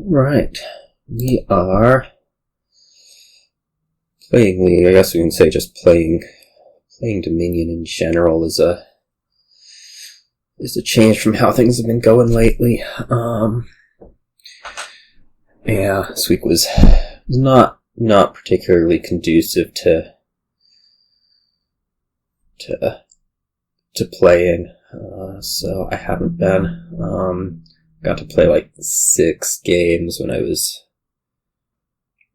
Right. We are playing League. I guess we can say just playing Dominion in general is a change from how things have been going lately. Yeah, this week was not particularly conducive to playing. So I haven't been. Got to play like 6 games when I was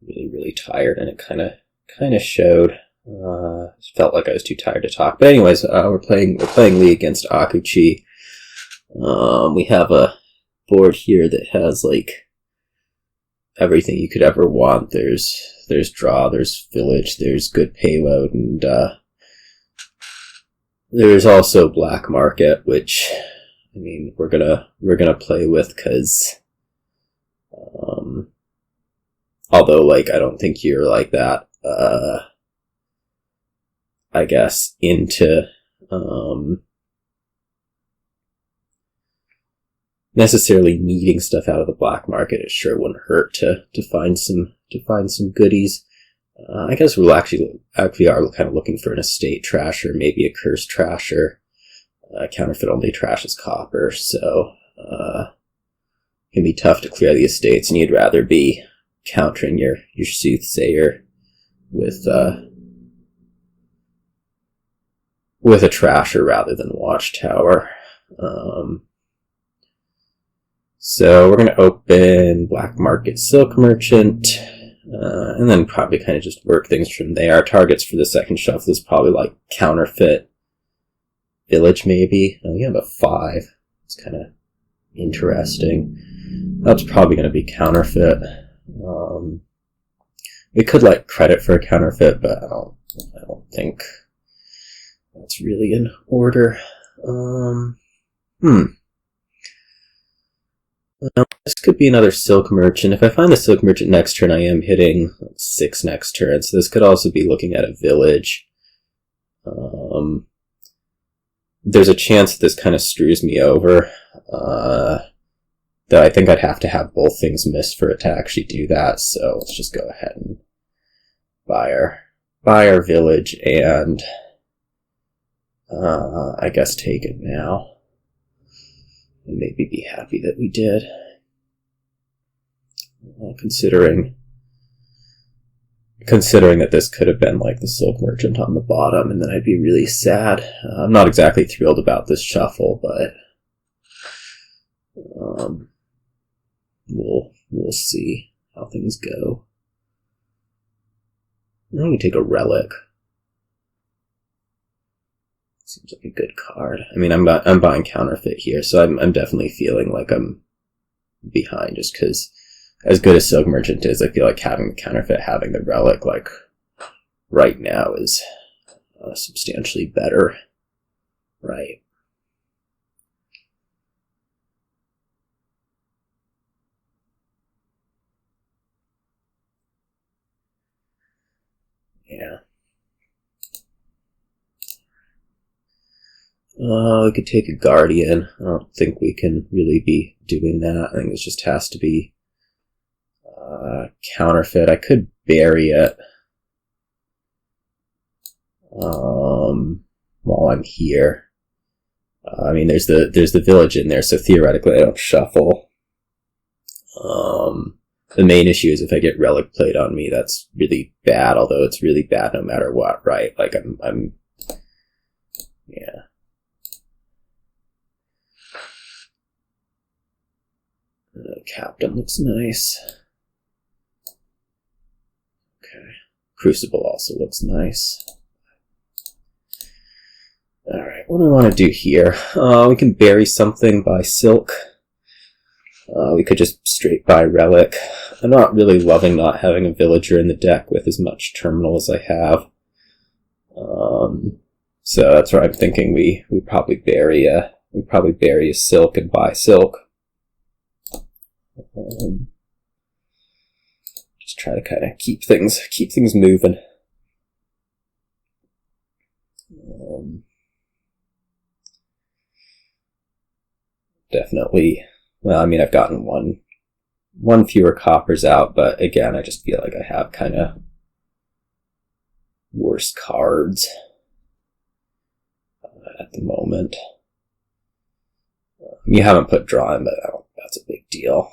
really tired, and it kind of showed. Felt like I was too tired to talk. But anyways, we're playing League against Akuchi. We have a board here that has like everything you could ever want. There's draw, there's village, there's good payload, and there's also black market, which I mean we're gonna play with because although like I don't think you're like that I guess into necessarily needing stuff out of the black market, it sure wouldn't hurt to find some goodies. I guess we'll actually are kind of looking for an estate trasher, maybe a cursed trasher. Counterfeit only trashes copper, so it can be tough to clear the estates, and you'd rather be countering your Soothsayer with a trasher rather than Watchtower. So we're going to open Black Market Silk Merchant, and then probably kind of just work things from there. Our targets for the second shuffle is probably like Counterfeit, Village maybe. Oh, you have a 5. It's kind of interesting. That's probably going to be Counterfeit. We could like credit for a Counterfeit, but I don't think that's really in order. Well, this could be another Silk Merchant. If I find the Silk Merchant next turn, I am hitting 6 next turn, so this could also be looking at a village. There's a chance that this kind of screws me over, though I think I'd have to have both things missed for it to actually do that, so let's just go ahead and buy our village and I guess take it now. And maybe be happy that we did. Considering that this could have been like the Silk Merchant on the bottom, and then I'd be really sad. I'm not exactly thrilled about this shuffle, but we'll see how things go. I'm going to take a Relic. Seems like a good card. I mean, I'm buying Counterfeit here, so I'm definitely feeling like I'm behind, just because as good as Silk Merchant is, I feel like having the Counterfeit, having the Relic, like right now is substantially better, right? Yeah. We could take a Guardian. I don't think we can really be doing that. I think it just has to be Counterfeit. I could bury it while I'm here. I mean, there's the village in there, so theoretically I don't shuffle. The main issue is if I get Relic played on me, that's really bad, although it's really bad no matter what, right? Like, I'm yeah. Captain looks nice. Okay. Crucible also looks nice. Alright, what do we want to do here? We can bury something by Silk. We could just straight buy Relic. I'm not really loving not having a villager in the deck with as much terminal as I have. So that's where I'm thinking we probably bury a Silk and buy Silk. Just try to kind of keep things moving. Definitely. Well, I mean, I've gotten one one fewer coppers out, but again, I just feel like I have kind of worse cards at the moment. You haven't put draw in, but I don't think that's a big deal.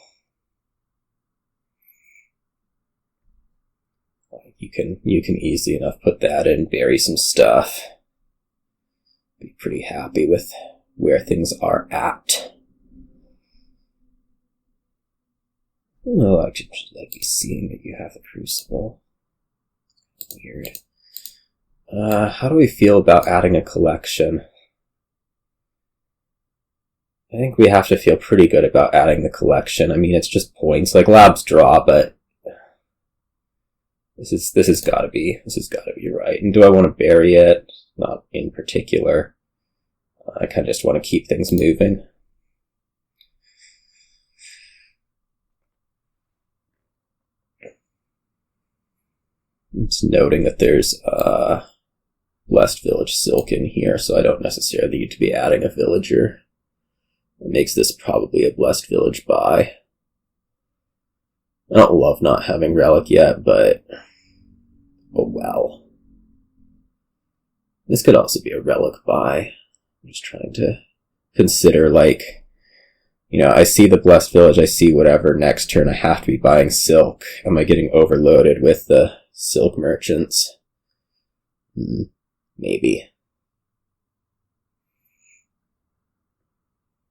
You can easily enough put that in, bury some stuff. Be pretty happy with where things are at. Oh, I should be seeing that you have the Crucible. Weird. How do we feel about adding a collection? I think we have to feel pretty good about adding the collection. I mean, it's just points. Like, Labs draw, but this has got to be right. And do I want to bury it? Not in particular. I kind of just want to keep things moving. Just noting that there's Blessed Village Silk in here, so I don't necessarily need to be adding a villager. It makes this probably a Blessed Village buy. I don't love not having Relic yet, but oh well. This could also be a Relic buy. I'm just trying to consider, like, you know, I see the Blessed Village, I see whatever, next turn I have to be buying Silk. Am I getting overloaded with the Silk merchants? Maybe.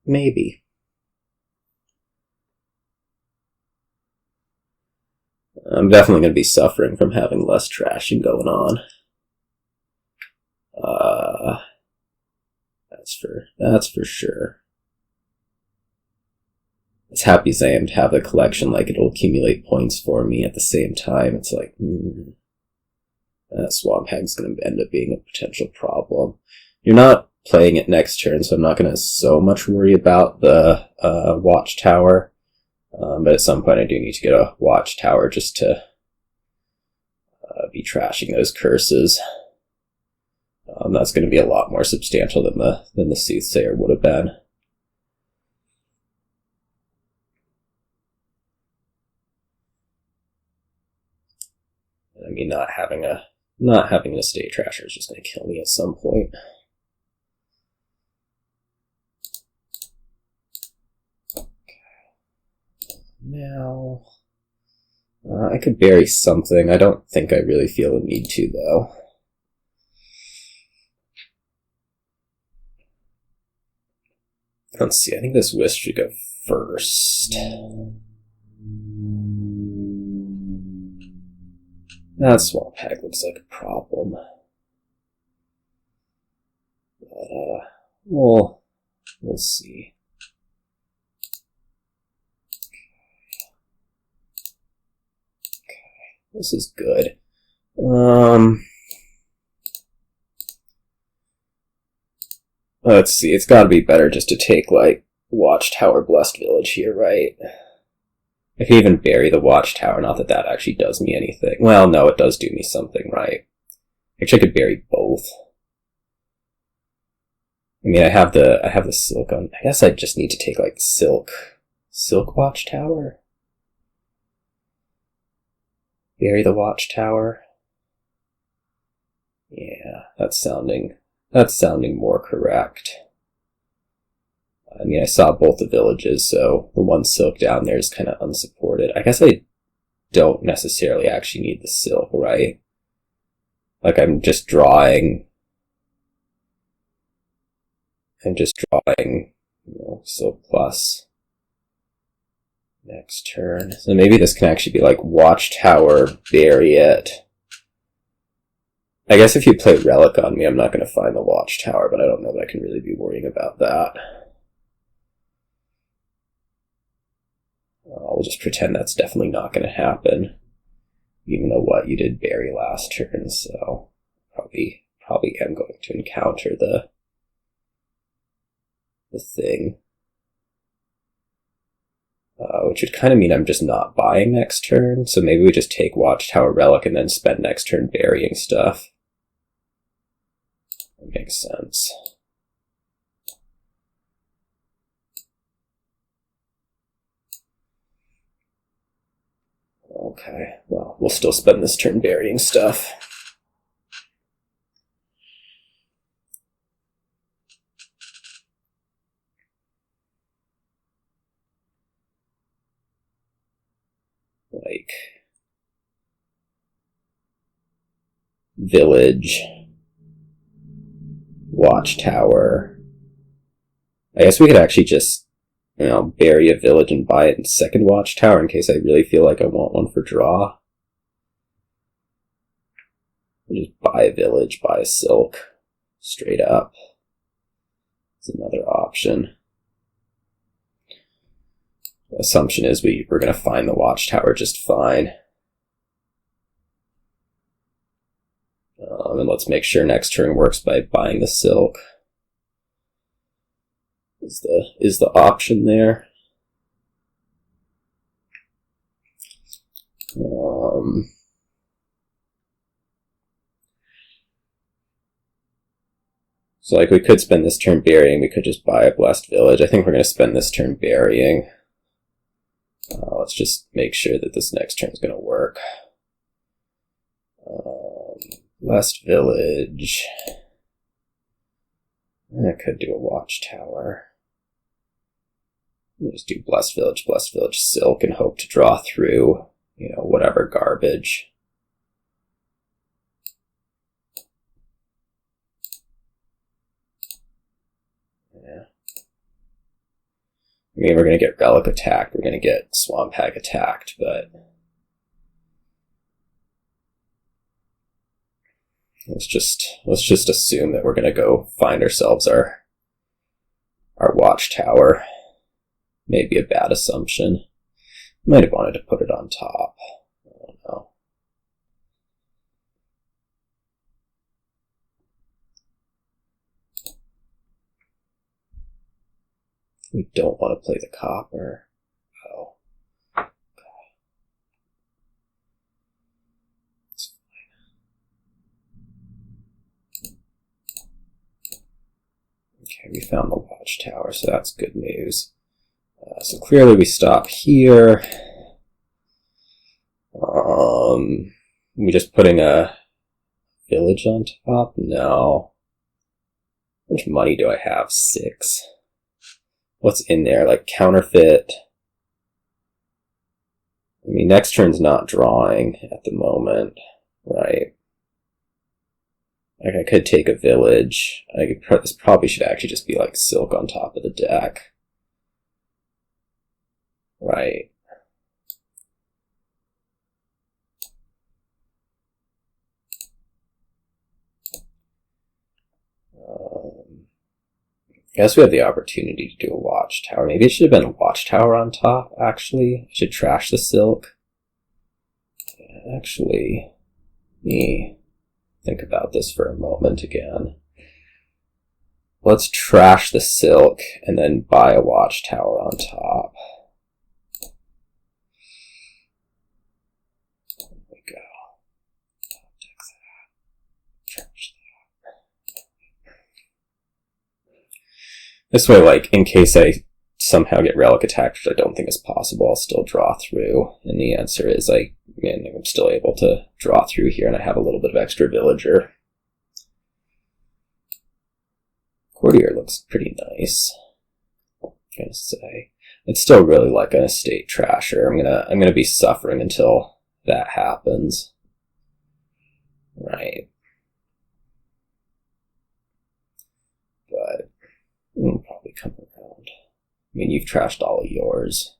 Maybe. I'm definitely going to be suffering from having less trashing going on. That's for sure. As happy as I am to have the collection, like, it'll accumulate points for me at the same time. It's like, that Swamp Hag's going to end up being a potential problem. You're not playing it next turn, so I'm not going to so much worry about the Watchtower. But at some point I do need to get a Watchtower just to be trashing those curses. That's going to be a lot more substantial than the Soothsayer would have been. I mean, not having an estate trasher is just going to kill me at some point. Now, I could bury something. I don't think I really feel a need to, though. Let's see, I think this Wisp should go first. That Swamp Hag looks like a problem. But, we'll see. This is good. Let's see, it's gotta be better just to take, like, Watchtower Blessed Village here, right? I can even bury the Watchtower, not that that actually does me anything. Well, no, it does do me something, right? Actually, I could bury both. I mean, I have the Silk on. I guess I just need to take, like, Silk Watchtower? Bury the Watchtower. Yeah, that's sounding more correct. I mean, I saw both the villages, so the one Silk down there is kind of unsupported. I guess I don't necessarily actually need the Silk, right? Like, I'm just drawing, you know, Silk plus next turn. So maybe this can actually be like Watchtower, bury it. I guess if you play Relic on me, I'm not going to find the Watchtower, but I don't know that I can really be worrying about that. I'll just pretend that's definitely not going to happen, even though what you did bury last turn, so probably am going to encounter the thing. Which would kind of mean I'm just not buying next turn, so maybe we just take Watchtower Relic and then spend next turn burying stuff. That makes sense. Okay, well, we'll still spend this turn burying stuff. Like village, Watchtower. I guess we could actually just, bury a village and buy it in second Watchtower in case I really feel like I want one for draw. Just buy a village, buy a silk, straight up. It's another option. The assumption is we're going to find the Watchtower just fine. And let's make sure next turn works by buying the silk. Is the option there? So like we could spend this turn burying, we could just buy a blessed village. I think we're going to spend this turn burying. Let's just make sure that this next turn is going to work. Blessed village. I could do a Watchtower. Just do blessed village, silk, and hope to draw through, whatever garbage. Yeah. I mean, we're going to get Relic attacked, we're going to get Swamp Hag attacked, but let's just assume that we're going to go find ourselves our Watchtower. Maybe a bad assumption. Might have wanted to put it on top. I don't know. We don't want to play the copper. Oh. Okay. It's fine. Okay, we found the Watchtower, so that's good news. So clearly we stop here. We just putting a village on top? No. How much money do I have? 6. What's in there? Like Counterfeit. I mean, next turn's not drawing at the moment, right? Like I could take a village. This probably should actually just be like silk on top of the deck. Right. I guess we have the opportunity to do a Watchtower. Maybe it should have been a Watchtower on top, actually. I should trash the silk. Actually, let me think about this for a moment again. Let's trash the silk and then buy a Watchtower on top. This way, like, in case I somehow get Relic attacked, which I don't think is possible, I'll still draw through. And the answer is, I'm still able to draw through here, and I have a little bit of extra villager. Courier looks pretty nice, I'm gonna say. It's still really like an estate trasher. I'm gonna be suffering until that happens. Right. But we'll probably come around. I mean, you've trashed all of yours.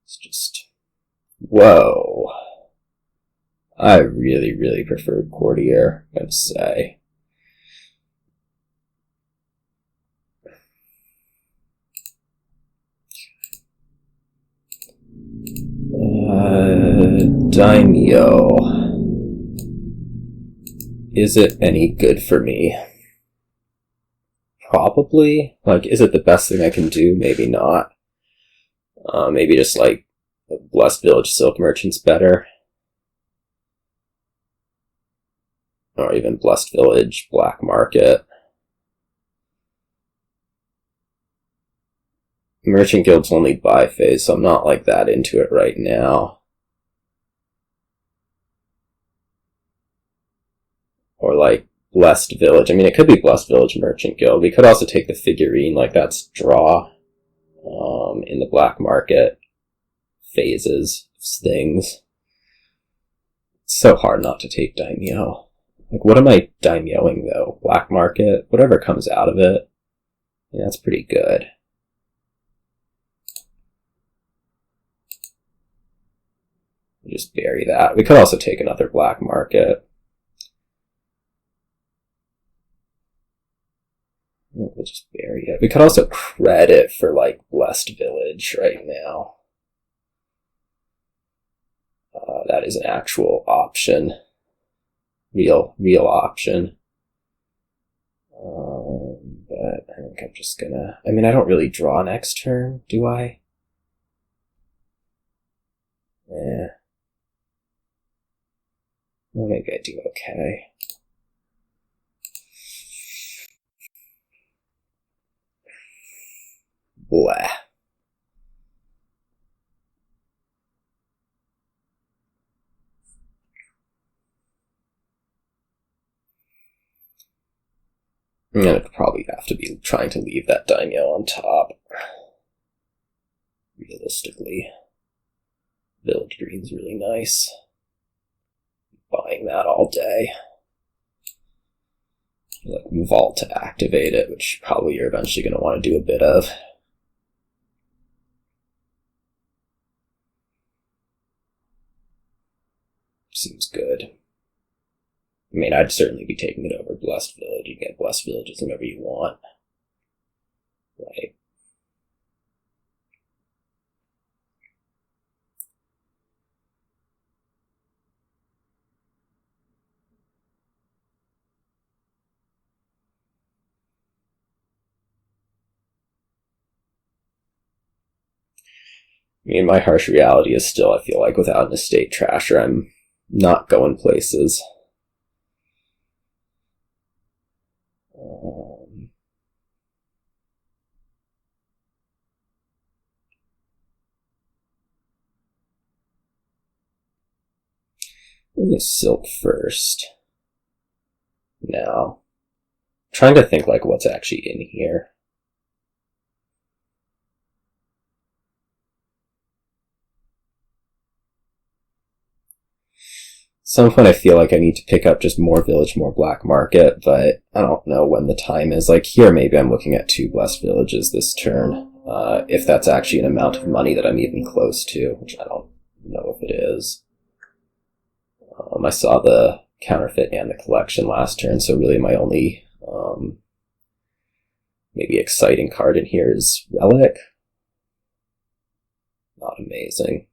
It's just... Whoa. I really, really preferred Courier, I'm gonna say. Daimyo. Is it any good for me? Probably. Like, is it the best thing I can do? Maybe not. Maybe just like Blessed Village Silk Merchant's better. Or even Blessed Village Black Market. Merchant Guild's only buy phase, so I'm not like that into it right now. or like Blessed Village. I mean, it could be Blessed Village Merchant Guild. We could also take the figurine, like that's draw in the black market phases of things. It's so hard not to take Daimyo. Like, what am I Daimyoing though? Black market? Whatever comes out of it. Yeah, that's pretty good. Just bury that. We could also take another black market. We'll just bury it. We could also credit for like Blessed Village right now. That is an actual option. Real option. But I think I'm just gonna... I mean, I don't really draw next turn, do I? Yeah. Well, maybe I do okay. Blah. I'm gonna probably have to be trying to leave that Daimyo on top. Realistically. Village Green's really nice. Buying that all day. Like Vault to activate it, which probably you're eventually going to want to do a bit of. Seems good. I mean, I'd certainly be taking it over Blessed Village. You can get Blessed Villages whenever you want. Right. I mean, my harsh reality is still, I feel like, without an estate trasher, I'm not going places. Maybe Silk first. Now, trying to think like what's actually in here. At some point I feel like I need to pick up just more village, more black market, but I don't know when the time is. Like here, maybe I'm looking at 2 blessed villages this turn, if that's actually an amount of money that I'm even close to, which I don't know if it is. I saw the Counterfeit and the Collection last turn, so really my only maybe exciting card in here is Relic. Not amazing.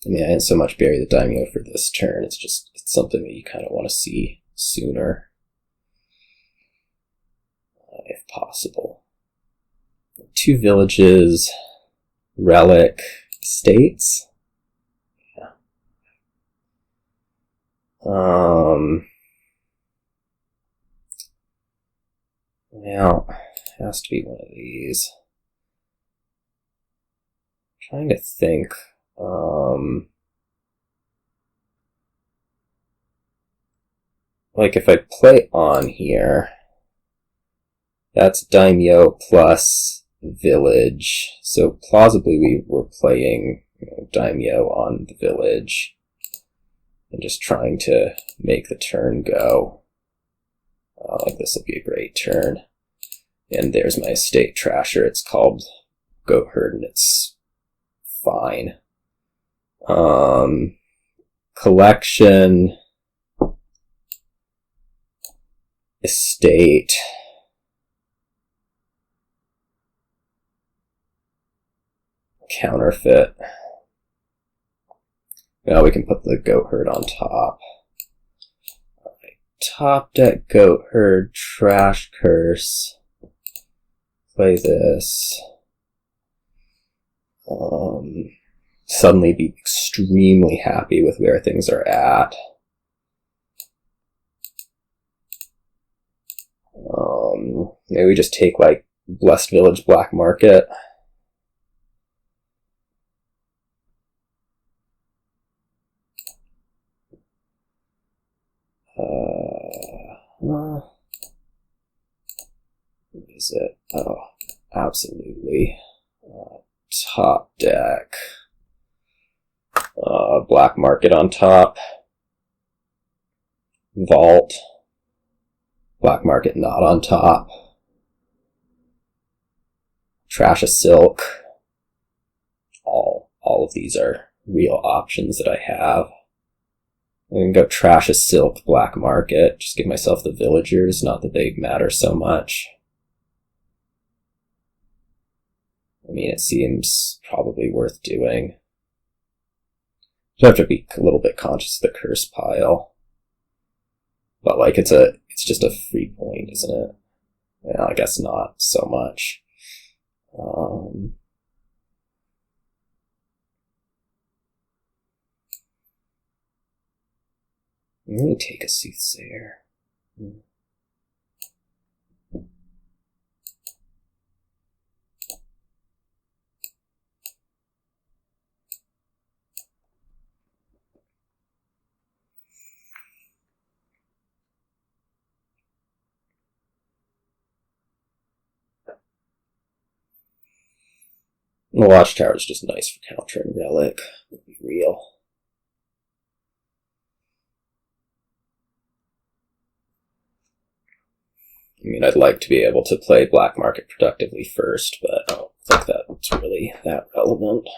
I mean, I didn't so much bury the Daimyo for this turn, it's something that you kind of want to see sooner, if possible. 2 villages, Relic, Estates. Yeah. Now, it has to be one of these. I'm trying to think. Like if I play on here, that's Daimyo plus village. So plausibly we were playing Daimyo on the village and just trying to make the turn go. Like this will be a great turn. And there's my estate trasher. It's called Goatherd and it's fine. Collection, estate, counterfeit. Now we can put the Goatherd on top. Alright, top deck Goatherd, trash curse, play this. Suddenly be extremely happy with where things are at. Maybe we just take like Blessed Village Black Market. What is it? Oh, absolutely. Top deck. Black Market on top. Vault. Black Market not on top. Trash a Silk. All of these are real options that I have. I can go Trash a Silk, Black Market. Just give myself the villagers, not that they matter so much. I mean, it seems probably worth doing. You have to be a little bit conscious of the curse pile. But like it's just a free point, isn't it? Yeah, I guess not so much. Let me take a Soothsayer. The Watchtower is just nice for countering Relic. Let's be real. I mean, I'd like to be able to play Black Market productively first, but I don't think that's really that relevant.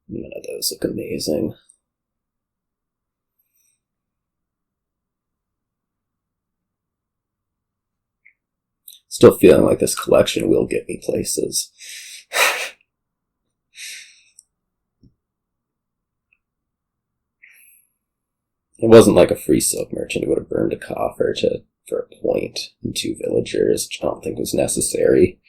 None of those look amazing. Still feeling like this collection will get me places. It wasn't like a free silk merchant. It would have burned a coffer for a point and 2 villagers, which I don't think was necessary.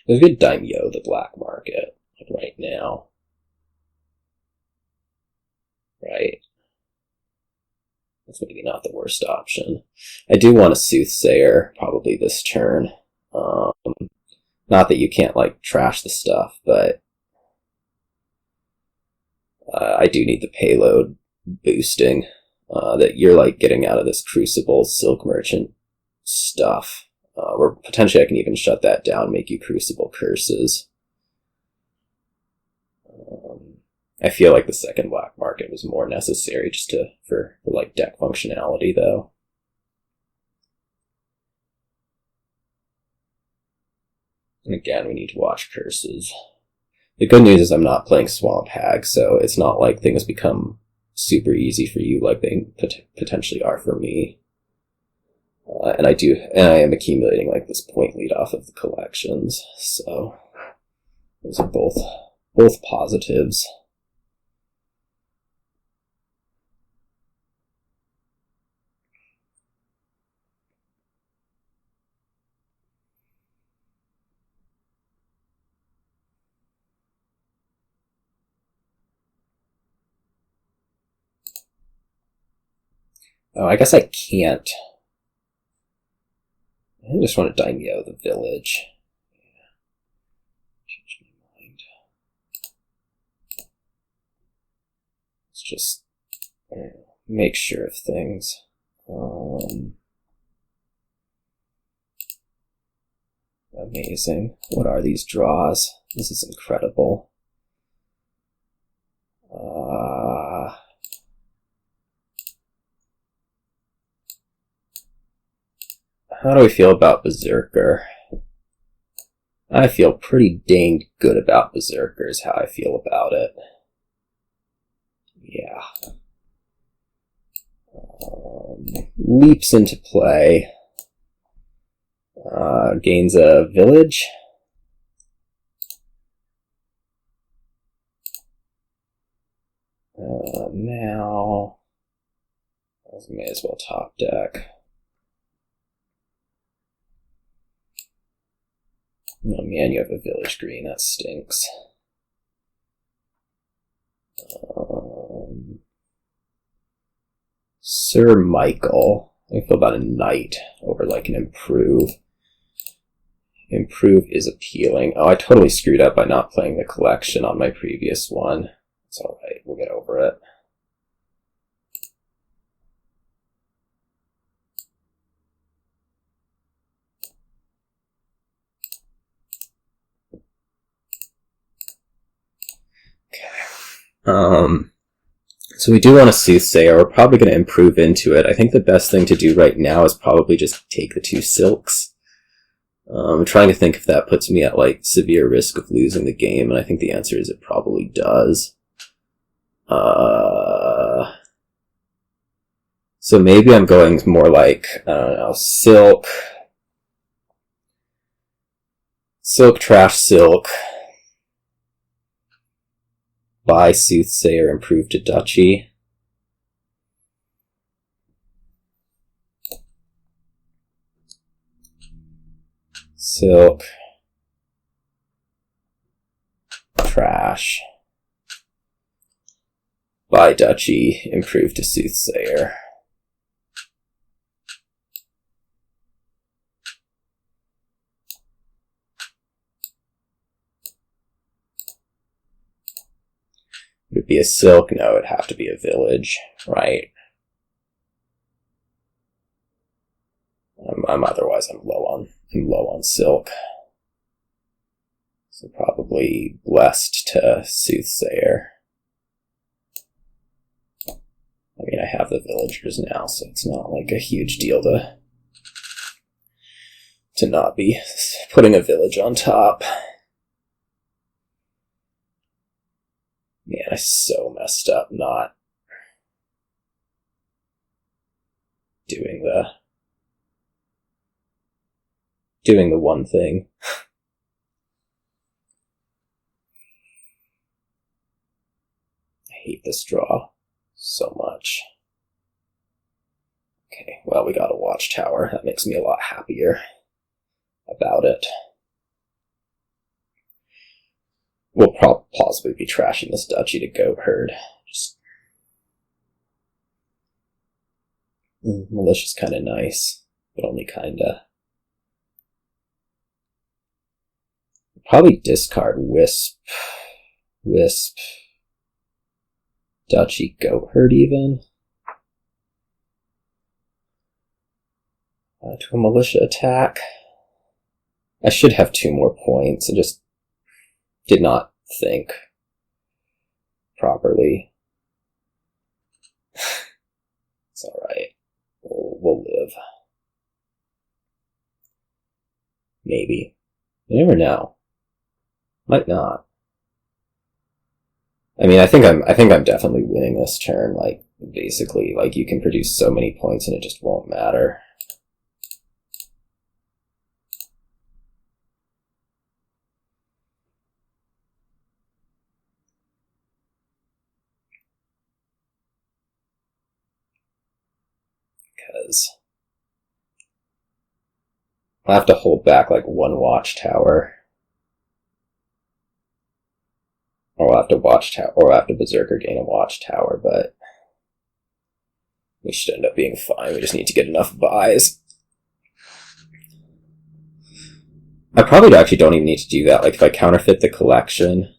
There's a good daimyo the Black Market, like right now. Right. That's maybe not the worst option. I do want a Soothsayer, probably this turn. Not that you can't, like, trash the stuff, but I do need the payload boosting that you're, like, getting out of this Crucible Silk Merchant stuff. Or potentially I can even shut that down, make you Crucible Curses. I feel like the second Black Market was more necessary just for like deck functionality, though. And again, we need to watch curses. The good news is I'm not playing Swamp Hag, so it's not like things become super easy for you like they potentially are for me. And I am accumulating like this point lead off of the collections, so those are both positives. Oh, I guess I can't. I just want to daimyo the village. Yeah. Change my mind. Let's just make sure of things. Amazing. What are these draws? This is incredible. How do I feel about Berserker? I feel pretty dang good about Berserker is how I feel about it. Yeah. Leaps into play. Gains a village. Now, I may as well top deck. Oh man, you have a village green, that stinks. Sir Michael. I feel about a knight over like an improve. Improve is appealing. Oh, I totally screwed up by not playing the collection on my previous one. It's alright, we'll get over it. Okay. So we do want a Soothsayer. We're probably going to improve into it. I think the best thing to do right now is probably just take the 2 silks. I'm trying to think if that puts me at like severe risk of losing the game, and I think the answer is it probably does. So maybe I'm going more like, I don't know, silk. Silk, trash, silk. Buy Soothsayer, improve to Duchy. Silk. Trash. Buy Duchy, improve to Soothsayer. Would it be a silk? No, it'd have to be a village, right? Otherwise I'm low on silk. So probably blessed to Soothsayer. I mean, I have the villagers now, so it's not like a huge deal to not be putting a village on top. Man, I so messed up not doing the one thing. I hate this draw so much. Okay, well, we got a Watchtower. That makes me a lot happier about it. We'll possibly be trashing this Duchy to Goatherd. Just Militia's kind of nice, but only kinda. Probably discard Wisp, Duchy, Goatherd even. To a militia attack. I should have 2 more points. I just did not think properly. It's alright. We'll live. Maybe. You never know. Might not. I mean, I think I'm definitely winning this turn. Like, basically, like, you can produce so many points and it just won't matter. Because I'll have to hold back like 1 Watchtower. Or I'll have to Watchtower, or I'll have to Berserker gain a Watchtower, but we should end up being fine. We just need to get enough buys. I probably actually don't even need to do that. Like, if I counterfeit the collection,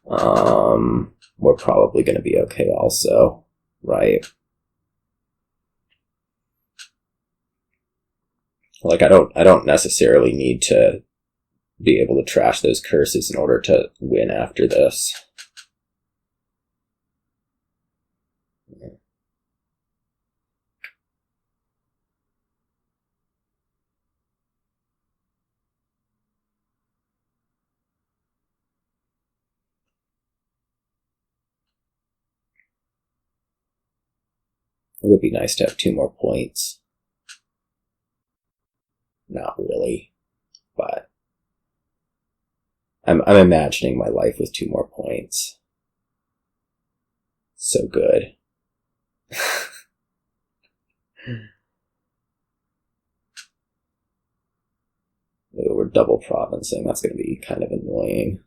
we're probably going to be okay also, right? Like, I don't necessarily need to be able to trash those curses in order to win after this. It would be nice to have 2 more points. not really, but I'm imagining my life with 2 more points. So good. Ooh, we're double provincing. That's going to be kind of annoying.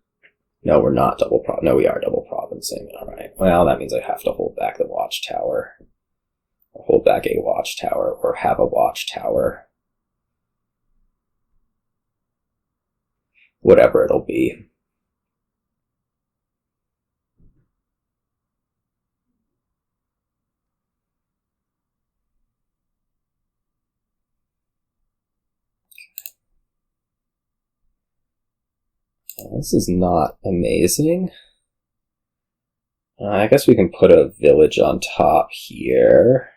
No, we're not double no, we are double provincing. Alright. Well, that means I have to hold back the Watchtower. Or hold back a Watchtower, or have a Watchtower. Whatever it'll be. This is not amazing. I guess we can put a village on top here.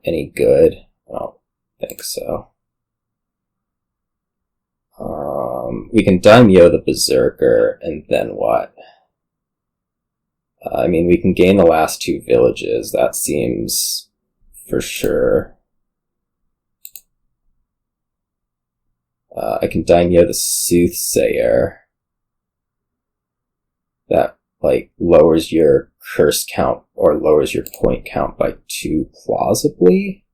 Any good? I don't think so. We can daimyo the Berserker, and then what? I mean, we can gain the last 2 villages. That seems for sure. I can daimyo the Soothsayer. That, like, lowers your curse count, or lowers your point count by 2 plausibly.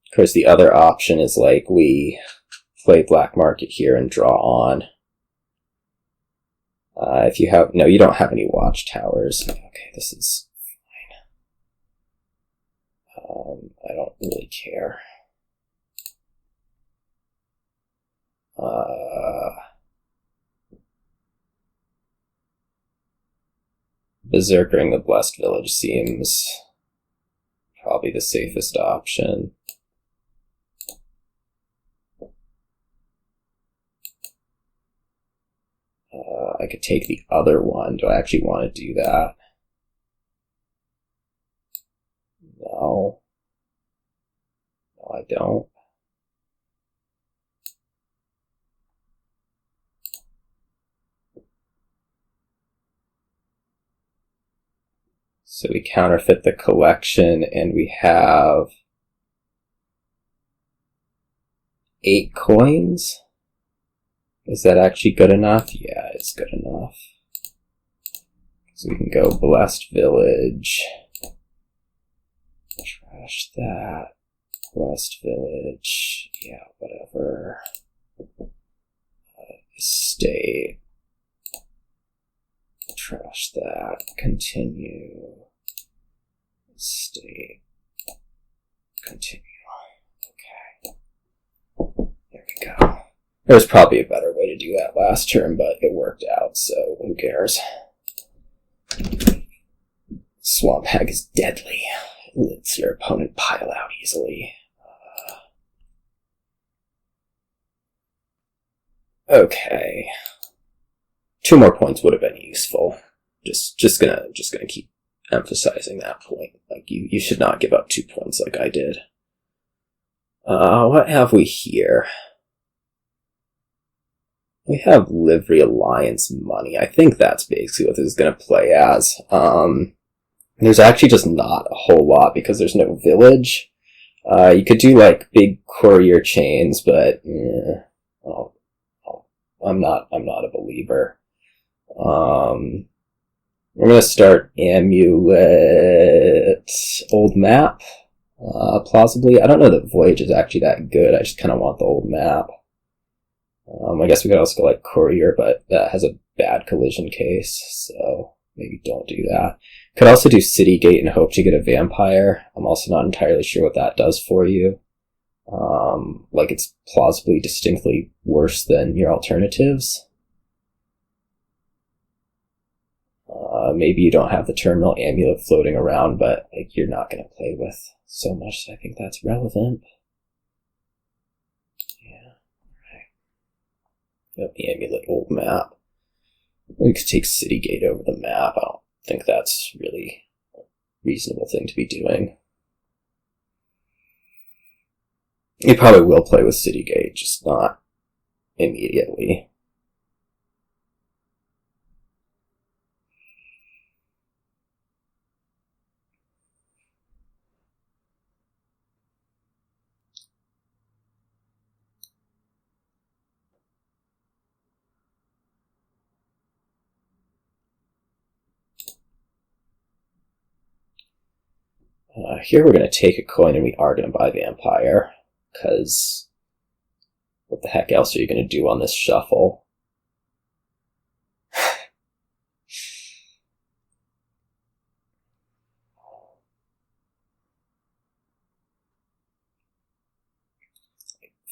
Of course, the other option is, like, we play Black Market here and draw on. If you have... No, you don't have any Watchtowers. Okay, this is fine. I don't really care. Berserkering the Blessed Village seems probably the safest option. I could take the other one. Do I actually want to do that? No. No, I don't. So we counterfeit the collection, and we have 8 coins. Is that actually good enough? Yeah, it's good enough. So we can go Blessed Village. Trash that. Blessed Village. Yeah, whatever. Estate. Trash that. Continue. Estate. Continue. Okay. There we go. There's probably a better way to do that last turn, but it worked out, so who cares? Swamp Hag is deadly. It lets your opponent pile out easily. Okay. 2 more points would have been useful. Just gonna keep emphasizing that point. Like, you should not give up 2 points like I did. What have we here? We have Livery Alliance money. I think that's basically what this is going to play as. There's actually just not a whole lot because there's no village. You could do, like, big courier chains, but I'm not a believer. We're going to start Amulet old map, plausibly. I don't know that Voyage is actually that good. I just kind of want the old map. I guess we could also go like Courier, but that has a bad collision case, so maybe don't do that. Could also do City Gate and hope to get a vampire. I'm also not entirely sure what that does for you. Like, it's plausibly distinctly worse than your alternatives. Maybe you don't have the terminal amulet floating around, but like, you're not going to play with so much, so I think that's relevant. Yep, the amulet old map. We could take City Gate over the map. I don't think that's really a reasonable thing to be doing. You probably will play with Citygate, just not immediately. Here we're going to take a coin and we are going to buy Vampire, because what the heck else are you going to do on this shuffle?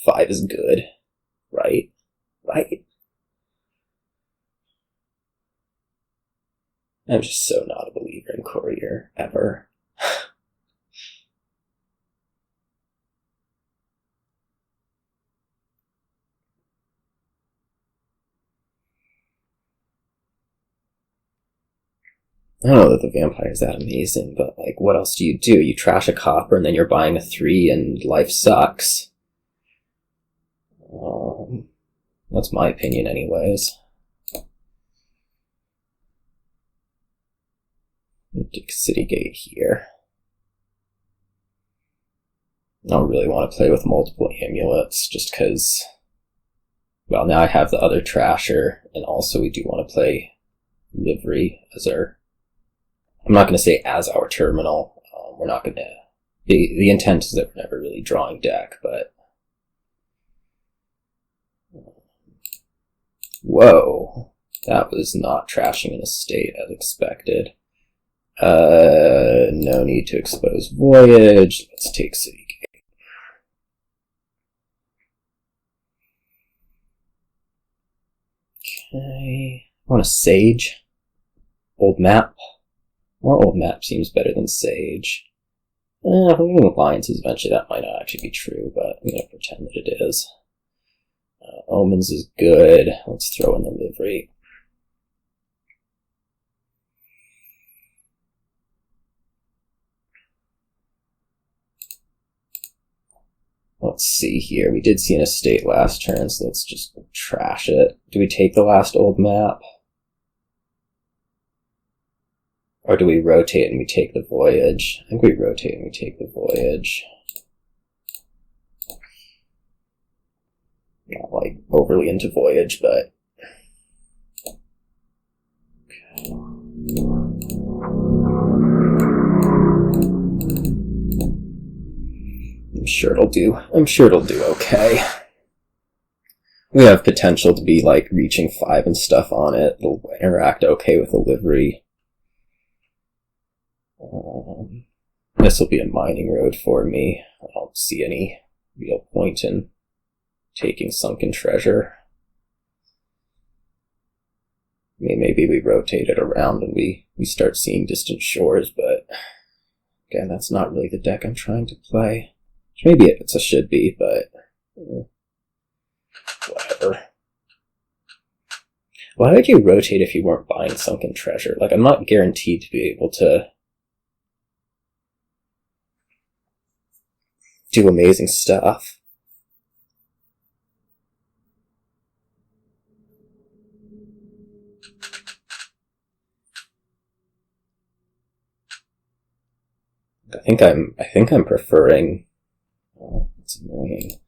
Five is good, right? Right? I'm just so not a believer in Courier, ever. I don't know that the vampire is that amazing, but like, what else do? You trash a copper and then you're buying a 3 and life sucks. That's my opinion anyways. Take Citygate here. I don't really want to play with multiple amulets just because, well, now I have the other trasher, and also we do want to play Livery as our, I'm not going to say as our terminal. We're not going to, the intent is that we're never really drawing deck, but whoa, that was not trashing an estate as expected. No need to expose Voyage. Let's take Citygate. Okay. I want a Sage. Old map. More old map seems better than Sage. If we're doing alliances eventually, that might not actually be true, but I'm going to pretend that it is. Omens is good. Let's throw in the Livery. Let's see here. We did see an estate last turn, so let's just trash it. Do we take the last old map? Or do we rotate and we take the Voyage? I think we rotate and we take the Voyage. Not like overly into Voyage, but okay. I'm sure it'll do. I'm sure it'll do okay. We have potential to be like reaching 5 and stuff on it. It'll interact okay with the Livery. This will be a mining road for me. I don't see any real point in taking Sunken Treasure. I mean, maybe we rotate it around and we start seeing Distant Shores, but again, that's not really the deck I'm trying to play. Maybe it's a should be, but whatever. Why would you rotate if you weren't buying Sunken Treasure? Like, I'm not guaranteed to be able to do amazing stuff. I think I'm preferring. Oh, it's annoying.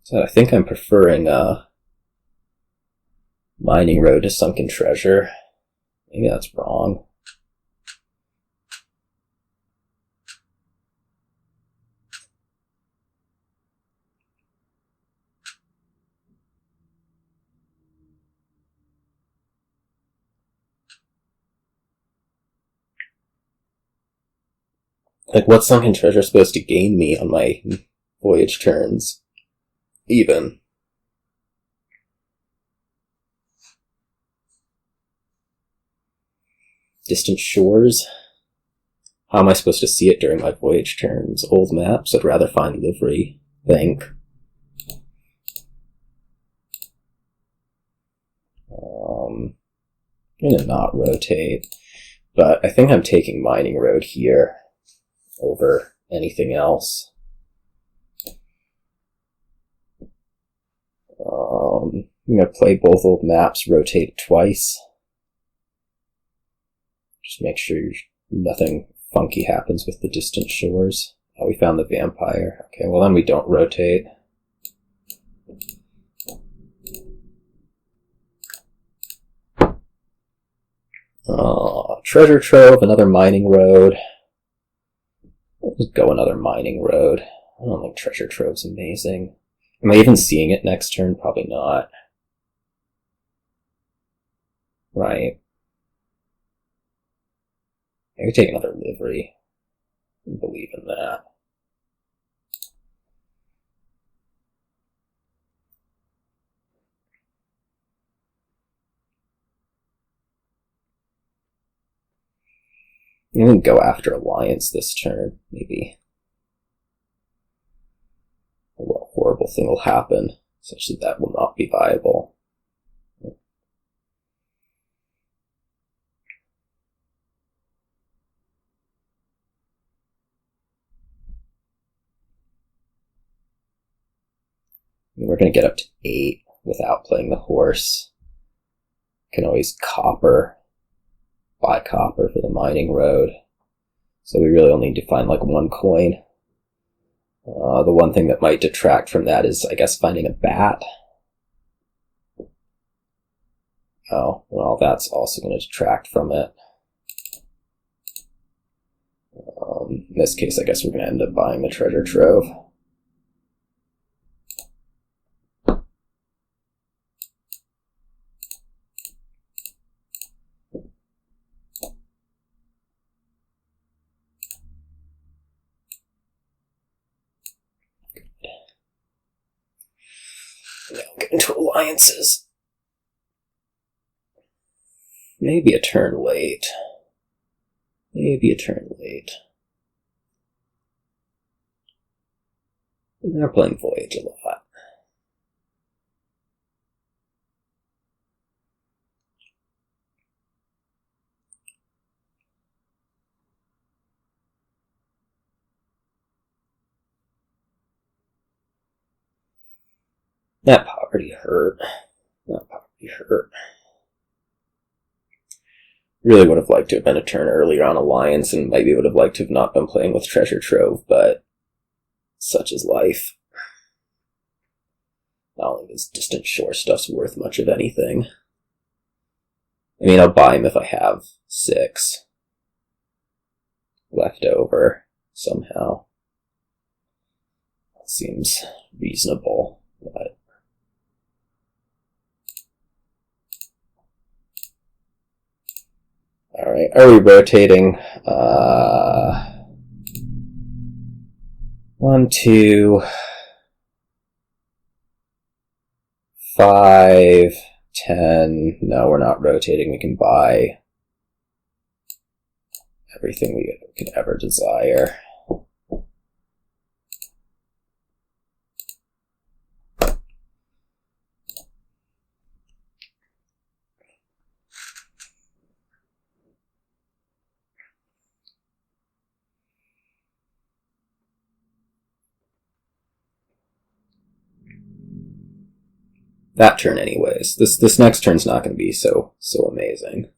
So I think I'm preferring Mining Road to Sunken Treasure. Maybe that's wrong. Like, what's Sunken Treasure supposed to gain me on my Voyage turns? Even. Distant Shores? How am I supposed to see it during my Voyage turns? Old maps? I'd rather find Livery, I think. I'm gonna not rotate. But I think I'm taking Mining Road here. over anything else. I'm going to play both old maps, rotate twice. Just make sure nothing funky happens with the distant shores. Oh, we found the vampire. Okay, well then we don't rotate. Treasure Trove, another mining road. Let's go another mining road. I don't think Treasure Trove's amazing. Am I even seeing it next turn? Probably not. Right. Maybe take another Livery. I believe in that. I'm going to go after Alliance this turn, maybe. What horrible thing will happen, such that that will not be viable. We're going to get up to 8 without playing the horse. Can always buy copper for the mining road. So we really only need to find like 1 coin. The one thing that might detract from that is, I guess, finding a bat. Oh, well, that's also going to detract from it. In this case, I guess we're going to end up buying the treasure trove. Now get into alliances. Maybe a turn late. Maybe a turn late. They're playing Voyage a lot. That poverty hurt. That poverty hurt. Really would have liked to have been a turn earlier on Alliance, and maybe would have liked to have not been playing with Treasure Trove, but such is life. I don't think this distant shore stuff's worth much of anything. I mean, I'll buy him if I have 6 left over somehow. That seems reasonable, but alright, are we rotating? 1, 2, 5, 10. No, we're not rotating. We can buy everything we could ever desire. That turn anyways. This next turn's not going to be so amazing.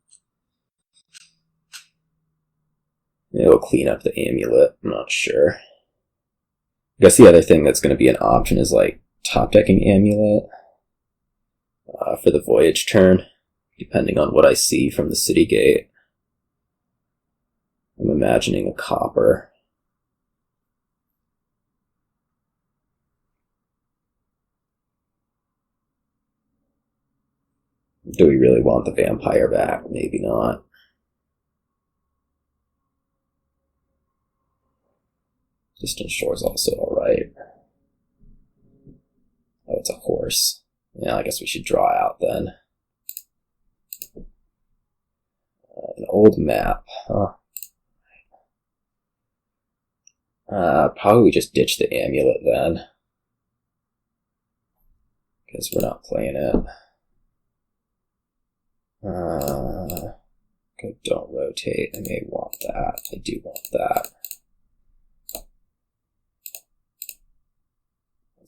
It'll clean up the amulet, I'm not sure. I guess the other thing that's going to be an option is like top decking amulet for the voyage turn, depending on what I see from the city gate. I'm imagining a copper. Do we really want the vampire back? Maybe not. Distant Shore's also alright. Oh, it's a horse. Yeah, I guess we should draw out then. An old map, huh? Probably we just ditch the amulet then. Because we're not playing it. Don't rotate. I may want that. I do want that.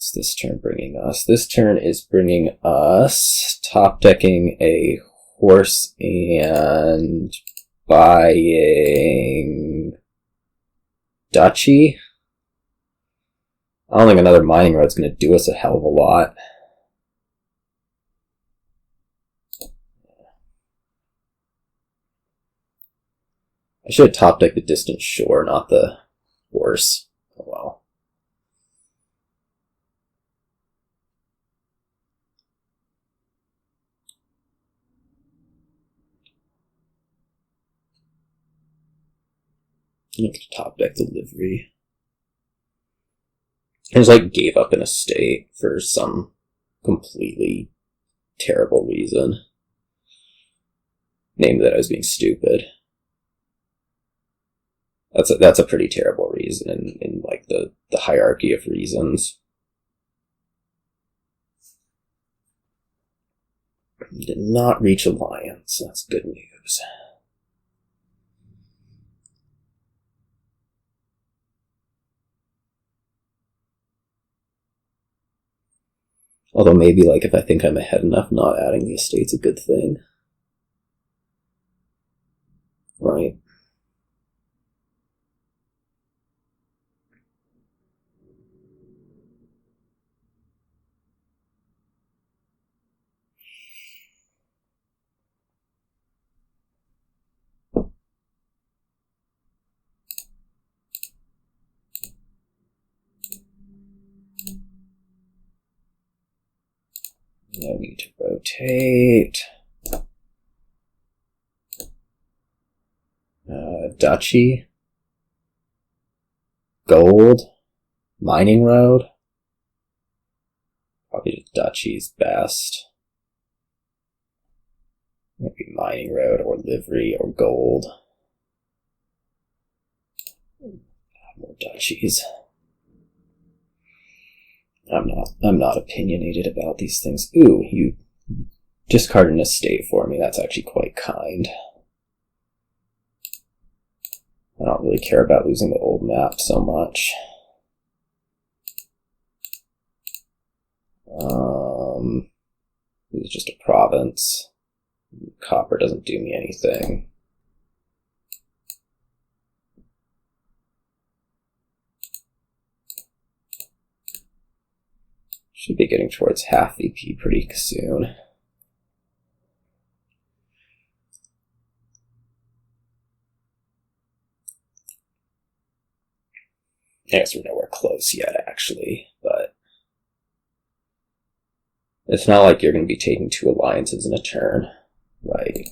What's this turn bringing us? This turn is bringing us top decking a horse and buying duchy. I don't think another mining road's going to do us a hell of a lot. I should have top decked the distant shore, not the horse. Oh well. I need to top deck the livery. I just like gave up an estate for some completely terrible reason. Namely that I was being stupid. That's a pretty terrible reason in like the hierarchy of reasons. Did not reach alliance. That's good news. Although maybe, like, if I think I'm ahead enough, not adding the estate's a good thing. Right. No need to rotate. Duchy. Gold. Mining road. Probably the duchy's best. Maybe mining road or livery or gold. More duchies. I'm not opinionated about these things. Ooh, you discarded an estate for me. That's actually quite kind. I don't really care about losing the old map so much. This is just a province. Copper doesn't do me anything. Should be getting towards half VP pretty soon. I guess we're nowhere close yet, actually, but it's not like you're going to be taking 2 alliances in a turn, right?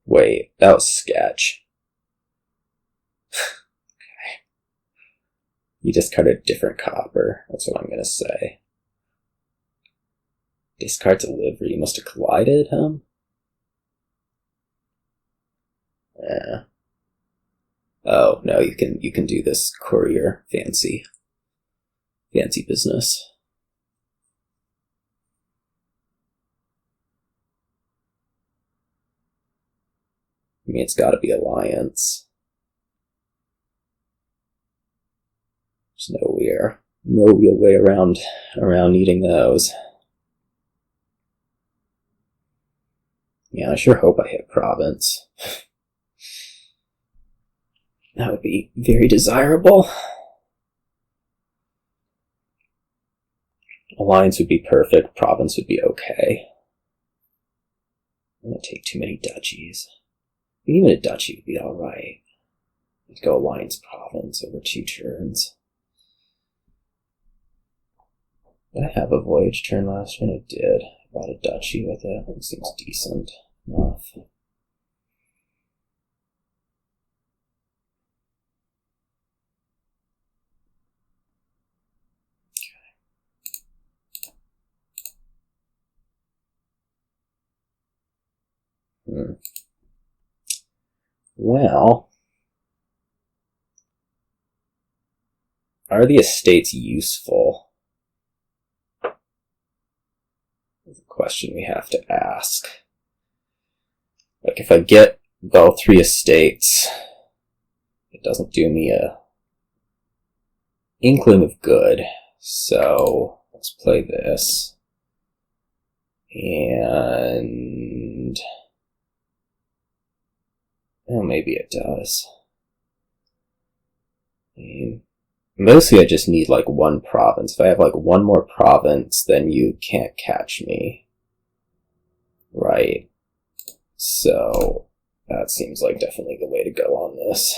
Wait, that was sketch. Okay. You discarded a different copper, that's what I'm going to say. Discards a livery, you must have collided, huh? Yeah. Oh, no, you can do this courier fancy business. I mean, it's gotta be alliance. There's no real way around needing those. Yeah, I sure hope I hit province. That would be very desirable. Alliance would be perfect, province would be okay. I'm gonna take too many duchies. Even a duchy would be alright. Let's go alliance province over 2 turns. Did I have a voyage turn last turn? I did. I bought a duchy with it. It seems decent enough. Well, are the estates useful? That's a question we have to ask. Like, if I get all 3 estates, doesn't do me a inkling of good. So let's play this. And well, maybe it does. Mostly I just need like one province. If I have like one more province, then you can't catch me. Right. So that seems like definitely the way to go on this.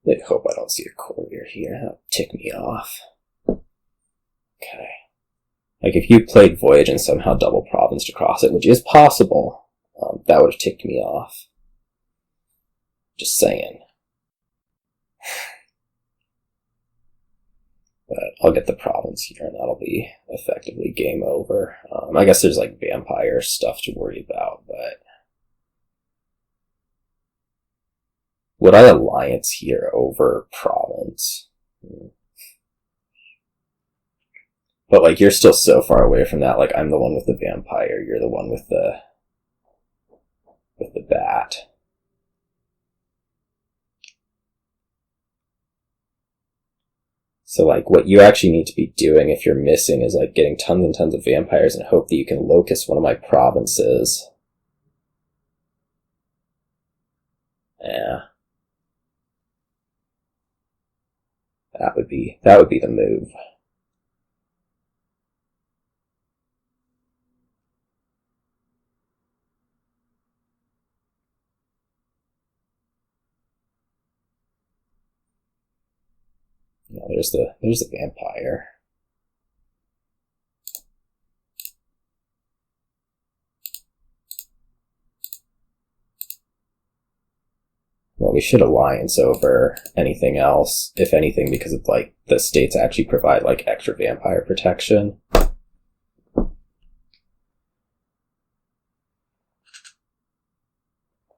I hope I don't see a courier here. That'll tick me off. Okay. Like if you played Voyage and somehow double provinced across it, which is possible, that would have ticked me off. Just saying. But I'll get the province here and that'll be effectively game over. I guess there's like vampire stuff to worry about, but would I alliance here over province? But like you're still so far away from that. Like I'm the one with the vampire, you're the one with the bat. So like what you actually need to be doing if you're missing is like getting tons and tons of vampires and hope that you can locust one of my provinces. Yeah. That would be the move. No, there's the vampire. Well, we should alliance over anything else, if anything, because it's like the states actually provide like extra vampire protection.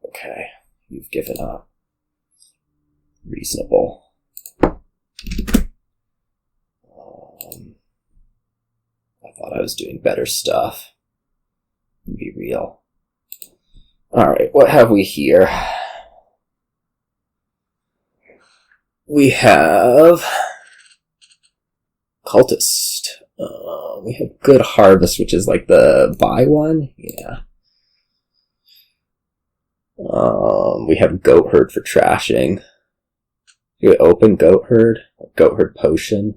Okay, you've given up. Reasonable. I thought I was doing better stuff. Be real. Alright, what have we here? We have Cultist. We have Good Harvest, which is like the buy one. Yeah. We have Goatherd for trashing. Do we open Goatherd? Goatherd potion.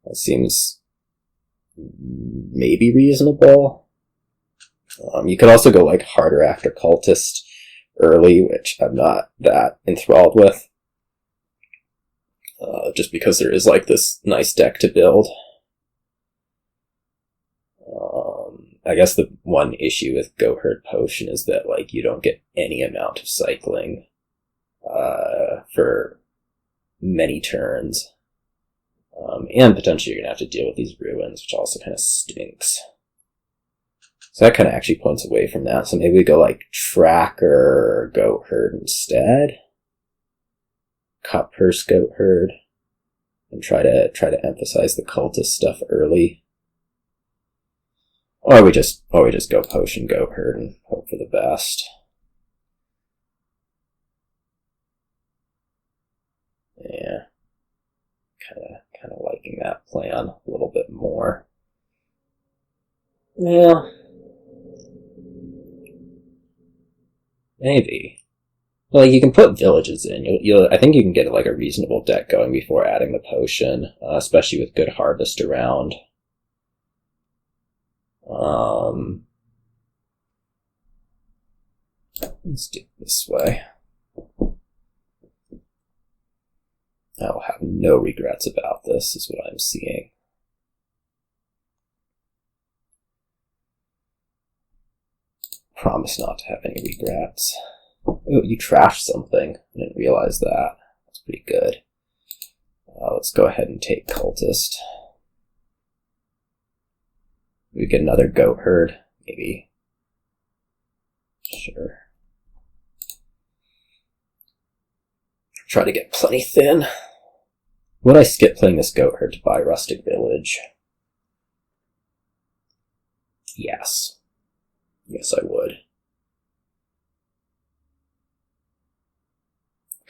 That seems maybe reasonable. You could also go like harder after Cultist early, which I'm not that enthralled with. Just because there is like this nice deck to build. I guess the one issue with Goatherd Potion is that like you don't get any amount of cycling for many turns. And potentially you're going to have to deal with these ruins, which also kind of stinks. So that kind of actually points away from that. So maybe we go like Tracker Goatherd instead. Cutpurse Goatherd. And try to emphasize the cultist stuff early. Or we just go Potion Goatherd and hope for the best. Yeah. Kind of liking that plan a little bit more. Yeah. Maybe. Well, you can put villages in. I think you can get like a reasonable deck going before adding the potion, especially with Good Harvest around. Let's do it this way. I will have no regrets about this, is what I'm seeing. Promise not to have any regrets. Oh, you trashed something. I didn't realize that. That's pretty good. Let's go ahead and take Cultist. We get another Goatherd, maybe. Sure. Try to get plenty thin. Would I skip playing this Goatherd to buy Rustic Village? Yes. Yes, I would.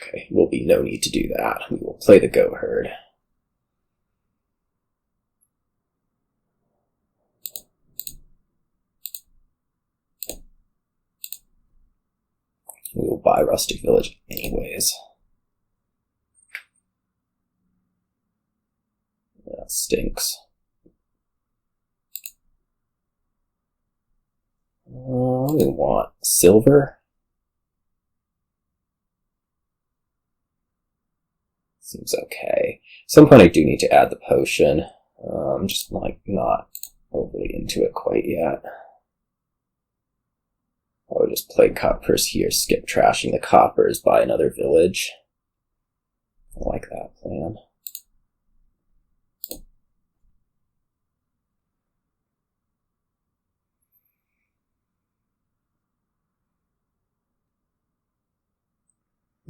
Okay, will be no need to do that. We will play the Goatherd. We will buy Rustic Village anyways. That stinks. We want silver. Seems okay. At some point I do need to add the potion. I'm just like not overly into it quite yet. I would just play Cutpurse here, skip trashing the coppers, buy another village. I like that plan.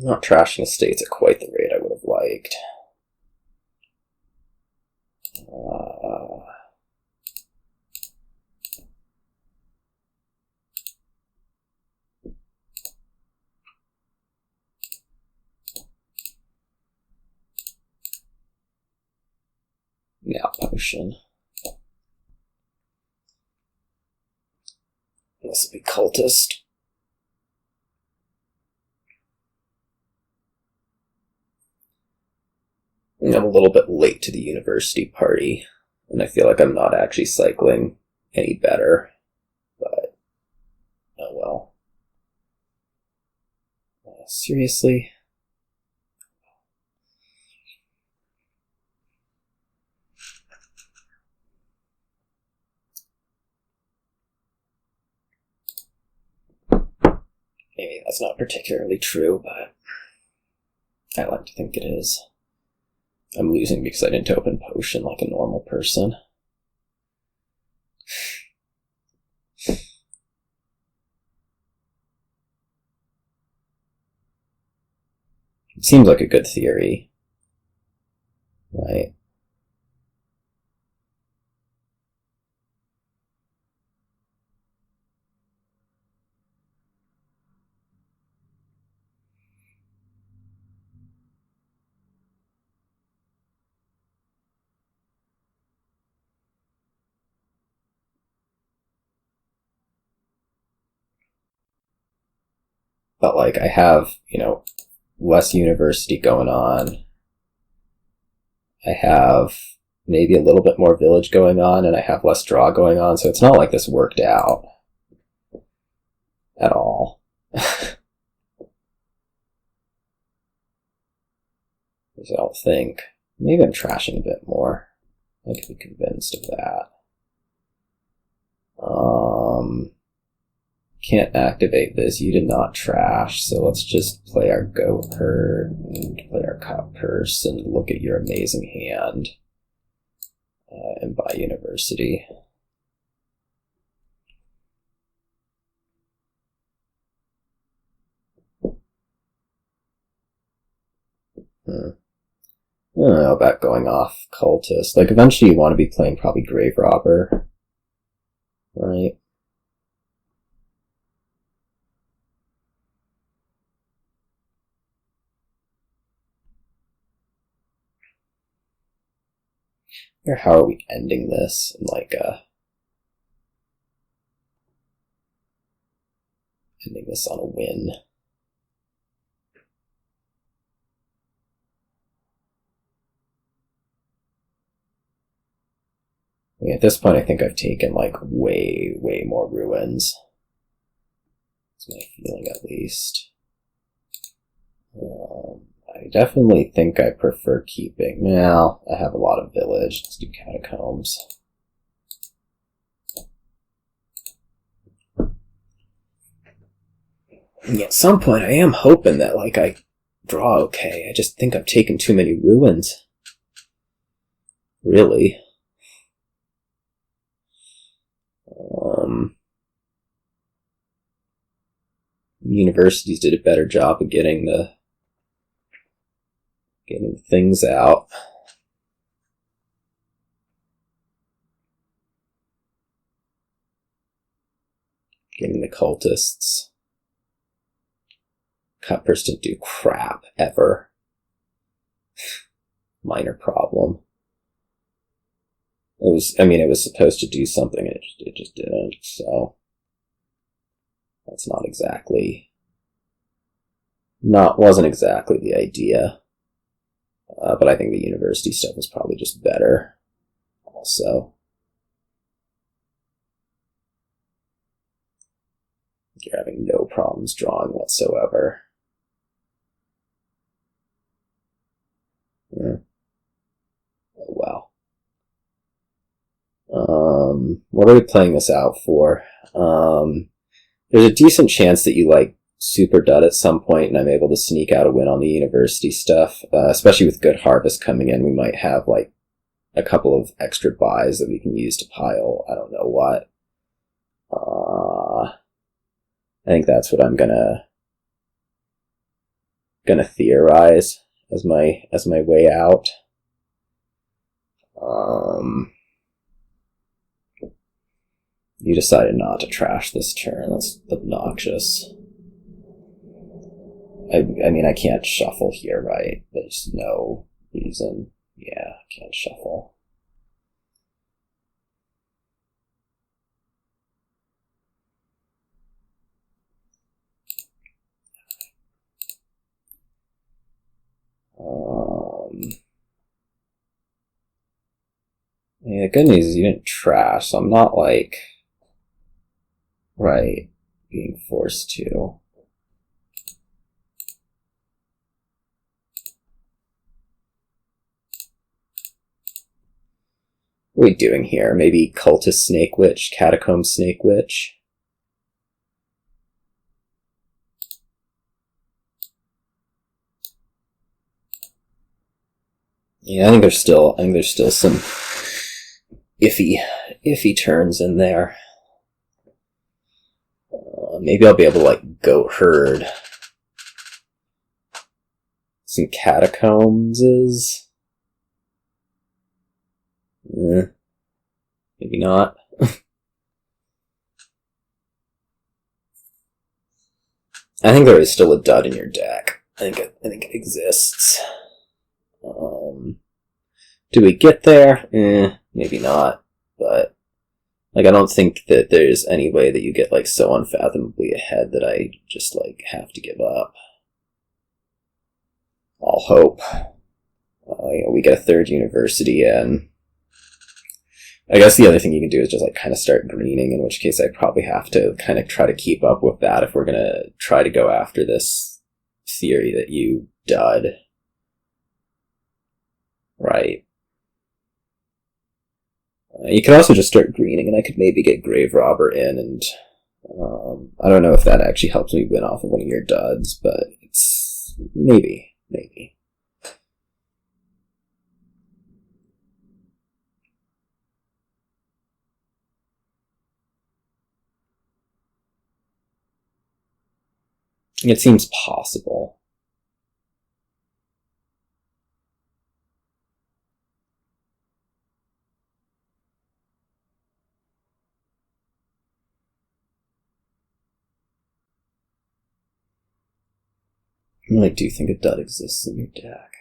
Not trashing estates at quite the rate I would have liked. Now potion. This will be Cultist. I'm a little bit late to the university party, and I feel like I'm not actually cycling any better, but oh well. Seriously? Maybe that's not particularly true, but I like to think it is. I'm losing because I didn't open potion like a normal person. It seems like a good theory, right? But like I have, less university going on. I have maybe a little bit more village going on, and I have less draw going on, so it's not like this worked out at all. I don't think. Maybe I'm trashing a bit more. I could be convinced of that. Can't activate this. You did not trash, so let's just play our Goatherd and play our Cutpurse and look at your amazing hand and buy university. I don't know about going off Cultist. Like, eventually you want to be playing probably Graverobber, right? Or how are we ending this in like ending this on a win? I mean, at this point I think I've taken like way more ruins. That's my feeling at least. I definitely think I prefer keeping. Well, I have a lot of village. Let's do Catacombs. And at some point, I am hoping that like I draw okay. I just think I've taken too many ruins. Really. Universities did a better job of getting things out. Getting the cultists. Cutpurse didn't do crap, ever. Minor problem. It was supposed to do something, and it just didn't, so... That's wasn't exactly the idea. But I think the university stuff was probably just better, also. You're having no problems drawing whatsoever. Oh, wow. What are we playing this out for? There's a decent chance that you, like, super dud at some point and I'm able to sneak out a win on the university stuff. Especially with good harvest coming in, we might have, like, a couple of extra buys that we can use to pile I don't know what. I think that's what I'm gonna theorize as my way out. You decided not to trash this turn. That's obnoxious. I mean, I can't shuffle here, right? There's no reason. Yeah, I can't shuffle. I mean, the good news is you didn't trash, so I'm not, like, right, being forced to. What are we doing here? Maybe Cultist Snake Witch, Catacombs Snake Witch? Yeah, I think there's still some iffy turns in there. Maybe I'll be able to, like, Goatherd some Catacombs. Maybe not. I think there is still a dud in your deck. I think it exists. Do we get there? Maybe not. But, like, I don't think that there's any way that you get, like, so unfathomably ahead that I just, like, have to give up. All hope. We get a third university in. I guess the other thing you can do is just, like, kind of start greening, in which case I probably have to kind of try to keep up with that if we're going to try to go after this theory that you dud. Right. You could also just start greening, and I could maybe get Graverobber in, and I don't know if that actually helps me win off of one of your duds, but it's maybe. It seems possible. I really do think a dud exists in your deck.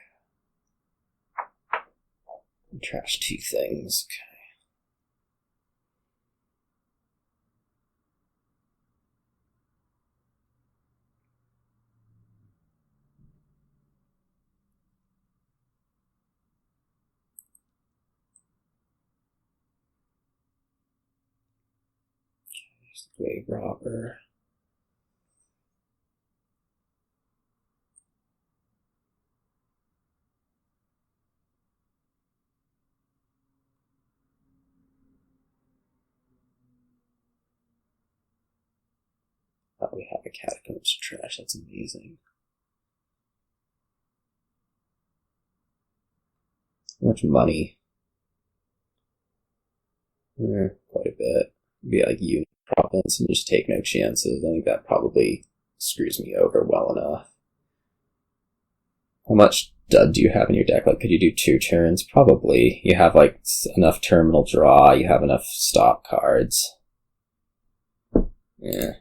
Trash two things. Okay. Graverobber. Oh, we have a Catacombs trash. That's amazing. How much money? Quite a bit. Be like you. Province and just take no chances. I think that probably screws me over well enough. How much dud do you have in your deck? Like, could you do 2 turns? Probably. You have, like, enough terminal draw, you have enough stop cards. Yeah.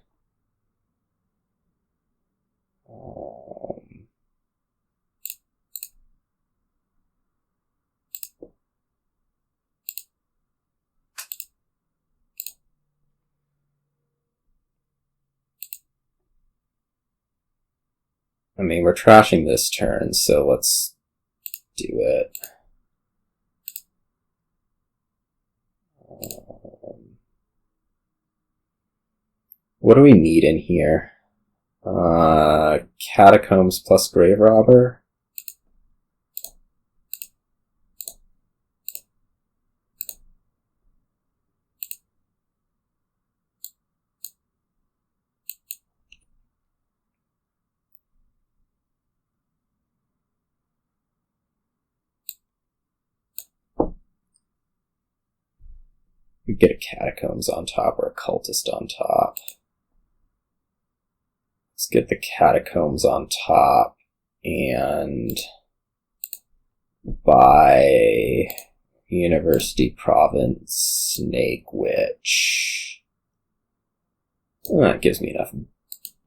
I mean, we're trashing this turn, so let's do it. What do we need in here? Catacombs plus Graverobber? We get a Catacombs on top or a Cultist on top. Let's get the Catacombs on top and buy University Province Snake Witch. Well, that gives me enough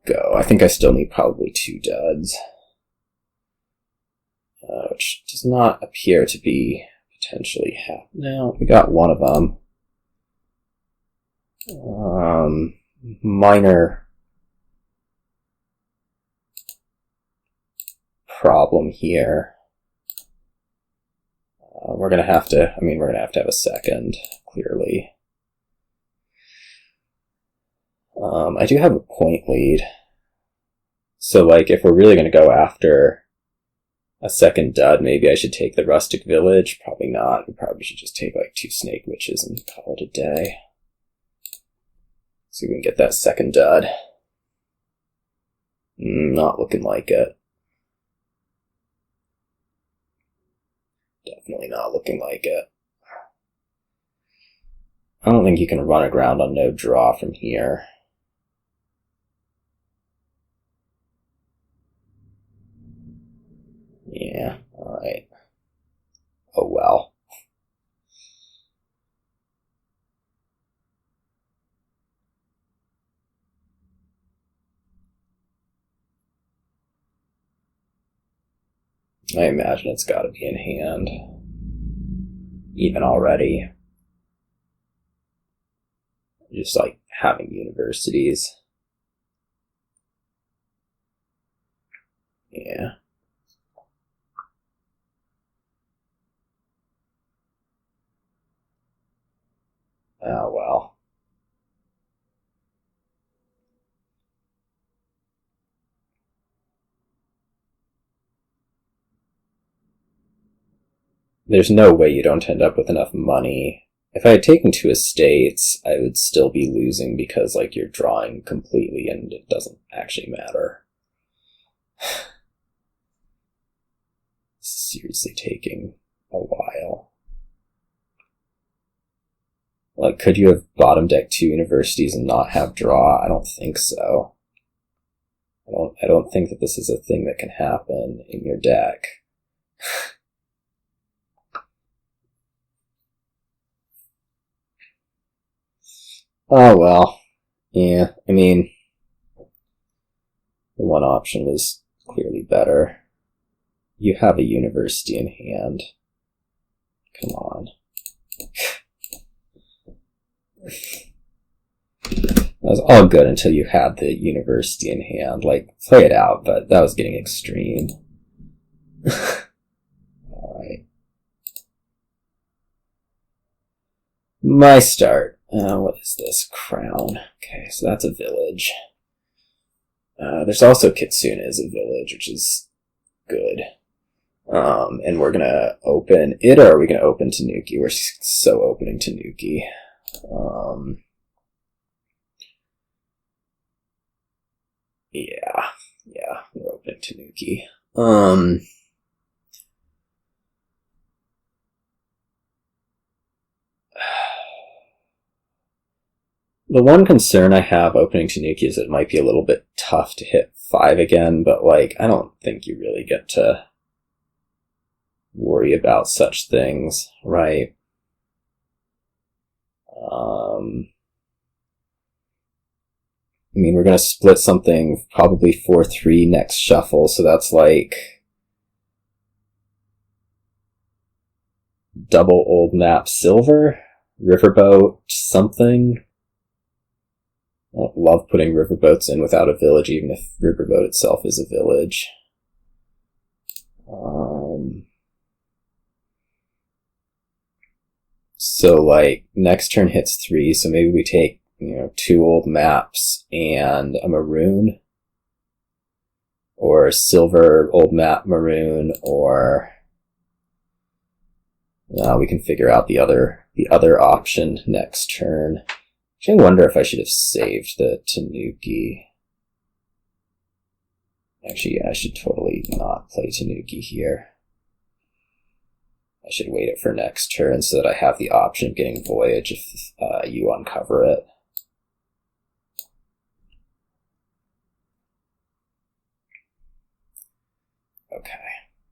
go. I think I still need probably 2 duds. Which does not appear to be potentially No, we got one of them. Minor problem here. We're gonna have to have a second, clearly. I do have a point lead. So, like, if we're really gonna go after a second dud, maybe I should take the Rustic Village. Probably not. We probably should just take, like, 2 Snake Witches and call it a day. See if we can get that second dud. Not looking like it. Definitely not looking like it. I don't think you can run aground on no draw from here. Yeah, alright. Oh well. I imagine it's gotta be in hand. Even already. Just like having universities. Yeah. Oh well. There's no way you don't end up with enough money. If I had taken 2 estates, I would still be losing because, like, you're drawing completely and it doesn't actually matter. Seriously taking a while. Like, could you have bottom decked 2 universities and not have draw? I don't think so. I don't think that this is a thing that can happen in your deck. Oh well. Yeah, I mean, the one option was clearly better. You have a university in hand. Come on. That was all good until you had the university in hand. Like, play it out, but that was getting extreme. Alright. My start. What is this? Crown. Okay, so that's a village. There's also Kitsune as a village, which is good. And we're gonna open it, or are we gonna open Tanuki? We're so opening Tanuki. Yeah, we're opening Tanuki. The one concern I have opening Tanuki is it might be a little bit tough to hit 5 again, but, like, I don't think you really get to worry about such things, right? I mean, we're going to split something probably 4-3 next shuffle, so that's like double old map silver, Riverboat something. I don't love putting Riverboats in without a village, even if Riverboat itself is a village. So like next turn hits 3, so maybe we take 2 old maps and a Maroon, or a silver old map Maroon, or we can figure out the other option next turn. I wonder if I should have saved the Tanuki. Actually, yeah, I should totally not play Tanuki here. I should wait it for next turn so that I have the option of getting Voyage if you uncover it. Okay,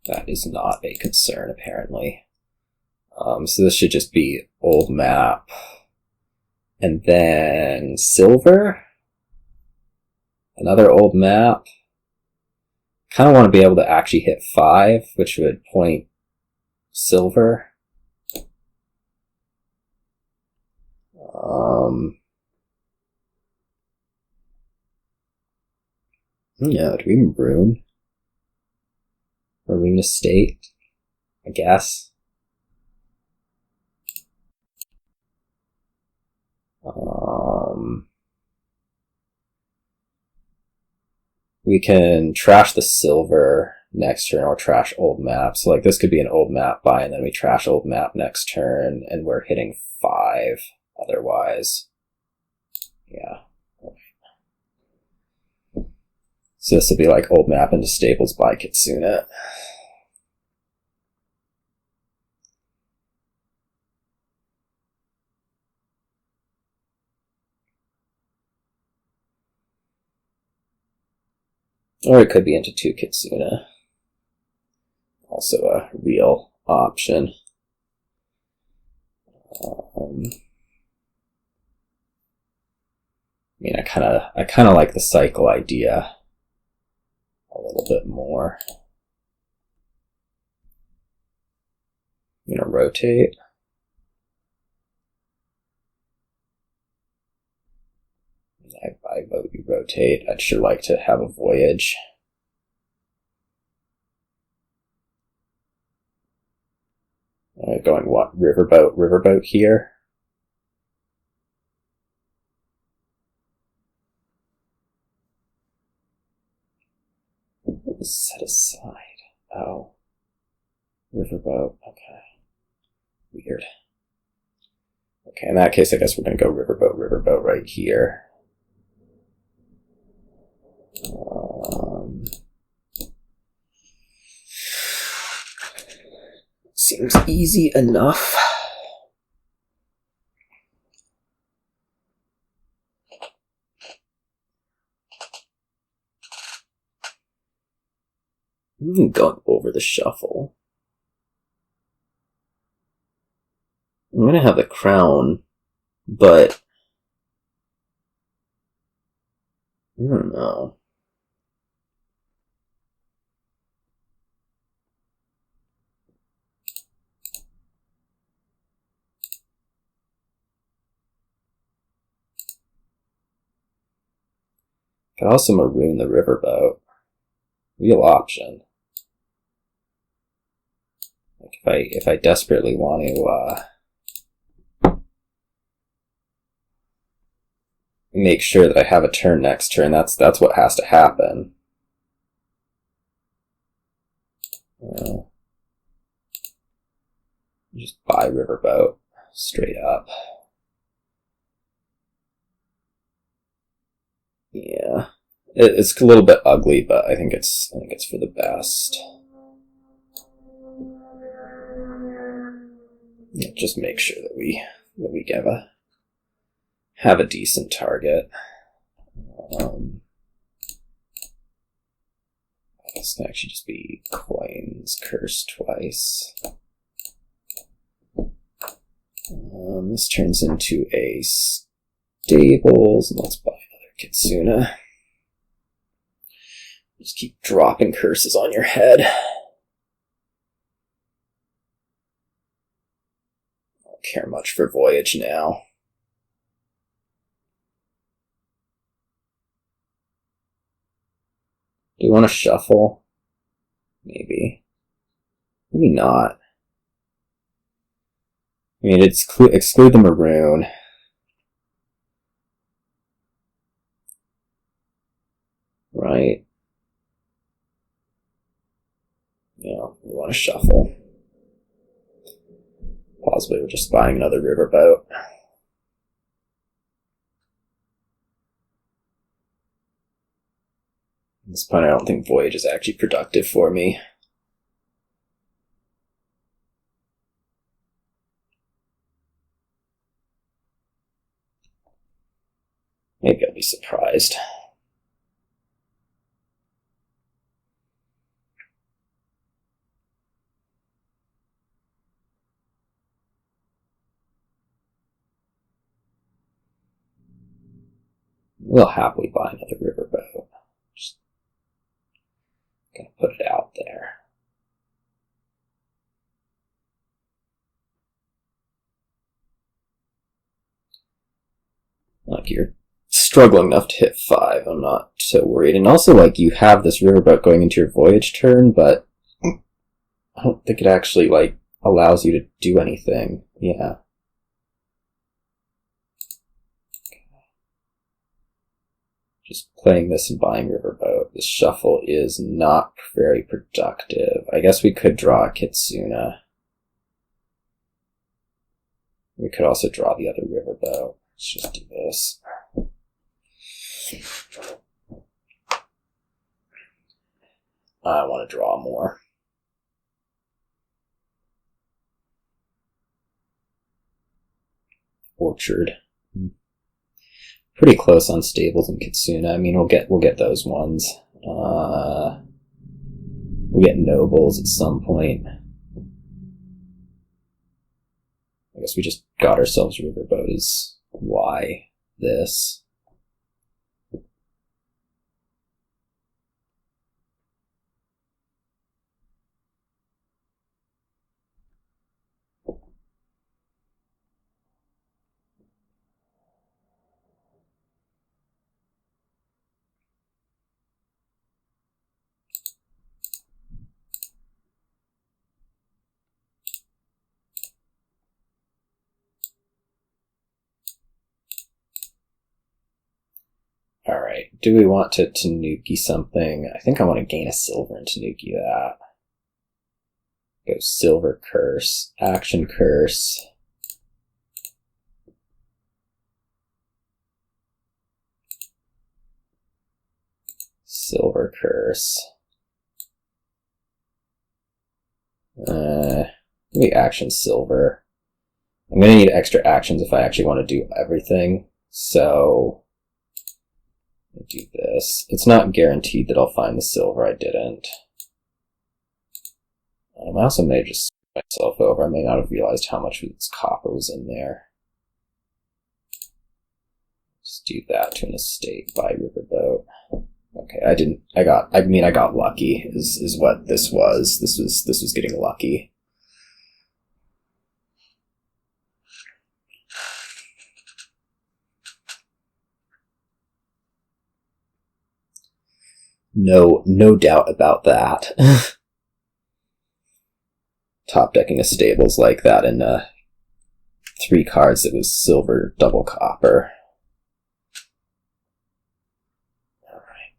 that is not a concern apparently. So this should just be old map. And then silver. Another old map. Kind of want to be able to actually hit 5, which would point silver. Yeah, do we Maroon? Maroon Estate, I guess. We can trash the silver next turn or trash old map. So like this could be an old map buy and then we trash old map next turn and we're hitting 5 otherwise. Yeah. So this will be like old map into stables by Kitsune. Or it could be into 2 Kitsune. Also a real option. I mean, I kind of like the cycle idea a little bit more. I'm gonna rotate. I vote you rotate. I'd sure like to have a Voyage. Going what? Riverboat here. What was set aside? Oh. Riverboat, okay. Weird. Okay, in that case, I guess we're going to go Riverboat right here. Seems easy enough. I'm going over the shuffle. I'm going to have the crown, but I don't know. Could also Maroon the Riverboat. Real option. Like if I desperately want to make sure that I have a turn next turn, that's what has to happen. Just buy Riverboat straight up. Yeah, it's a little bit ugly, but I think it's for the best. Yeah, just make sure that we have a decent target. This can actually just be coins cursed twice. This turns into a stables, and let's buy another Kitsune. Just keep dropping curses on your head. I don't care much for Voyage now. Do you want to shuffle? Maybe. Maybe not. I mean, exclude the Maroon. Right? Yeah, we want to shuffle. Possibly we're just buying another Riverboat. At this point, I don't think Voyage is actually productive for me. Maybe I'll be surprised. We'll happily buy another Riverboat. Just gonna put it out there. Like, you're struggling enough to hit 5, I'm not so worried. And also, like, you have this Riverboat going into your Voyage turn, but I don't think it actually, like, allows you to do anything. Yeah. Just playing this and buying Riverboat. This shuffle is not very productive. I guess we could draw a Kitsune. We could also draw the other Riverboat. Let's just do this. I want to draw more. Orchard. Pretty close on Stables and Kitsune. I mean, we'll get those ones. We'll get Nobles at some point. I guess we just got ourselves Riverboat is why this. Alright, do we want to Tanuki something? I think I want to gain a silver and Tanuki that. Go Silver Curse, Action Curse. Silver Curse. Maybe Action Silver. I'm going to need extra actions if I actually want to do everything, so I'll do this. It's not guaranteed that I'll find the silver. I didn't. I also may just screw myself over. I may not have realized how much of its copper was in there. Just do that to an estate by Riverboat. Okay, I got lucky is what this was. This was getting lucky. No doubt about that. Top decking a Stables like that in 3 cards that was silver double copper. Alright.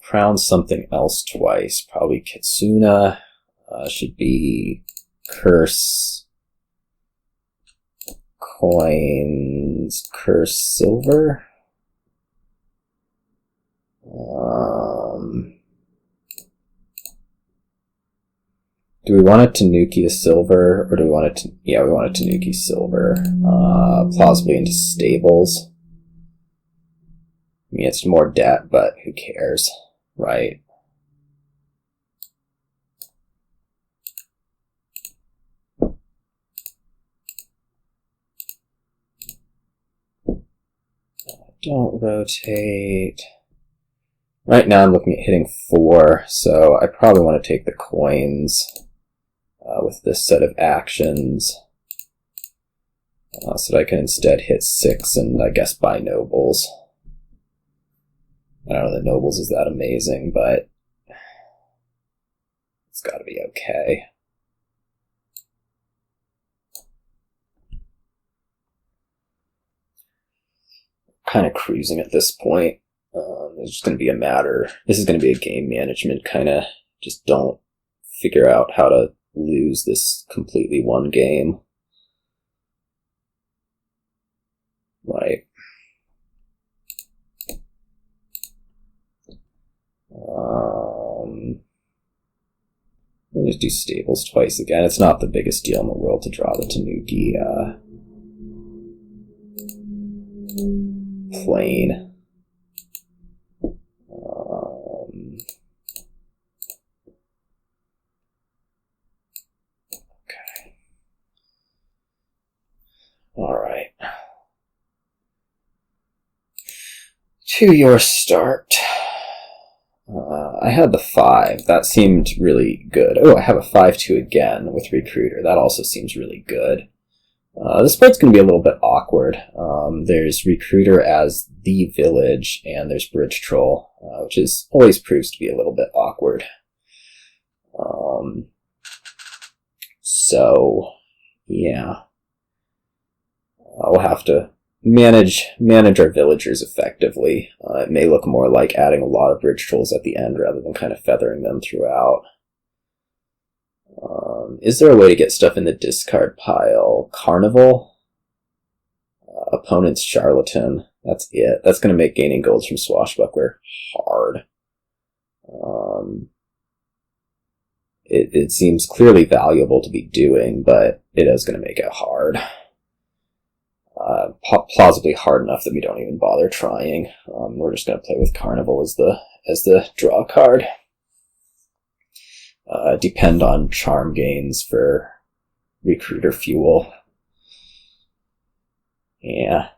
Crown something else twice. Probably Kitsune. Should be Curse Coins, Curse Silver. Do we want a Tanuki to silver, or do we want it to... Yeah, we want a Tanuki silver. Plausibly into Stables. I mean, it's more debt, but who cares, right? Don't rotate. Right now I'm looking at hitting 4, so I probably want to take the coins with this set of actions so that I can instead hit 6 and I guess buy nobles. I don't know that nobles is that amazing, but it's got to be okay. Kind of cruising at this point. It's just going to be a matter. This is going to be a game management kind of. Just don't figure out how to lose this completely one game. Right. We'll just do stables twice again. It's not the biggest deal in the world to draw the Tanuki plane. Okay. Alright. To your start. I had the 5. That seemed really good. Oh, I have a 5-2 again with Recruiter. That also seems really good. This part's going to be a little bit awkward. There's Recruiter as the village, and there's Bridge Troll, which always proves to be a little bit awkward. So, yeah. We'll have to manage our villagers effectively. It may look more like adding a lot of Bridge Trolls at the end rather than kind of feathering them throughout. Is there a way to get stuff in the discard pile? Carnival? Opponent's Charlatan. That's it. That's going to make gaining golds from Swashbuckler hard. It seems clearly valuable to be doing, but it is going to make it hard. Plausibly hard enough that we don't even bother trying. We're just going to play with Carnival as the draw card. Depend on charm gains for Recruiter fuel. Yeah.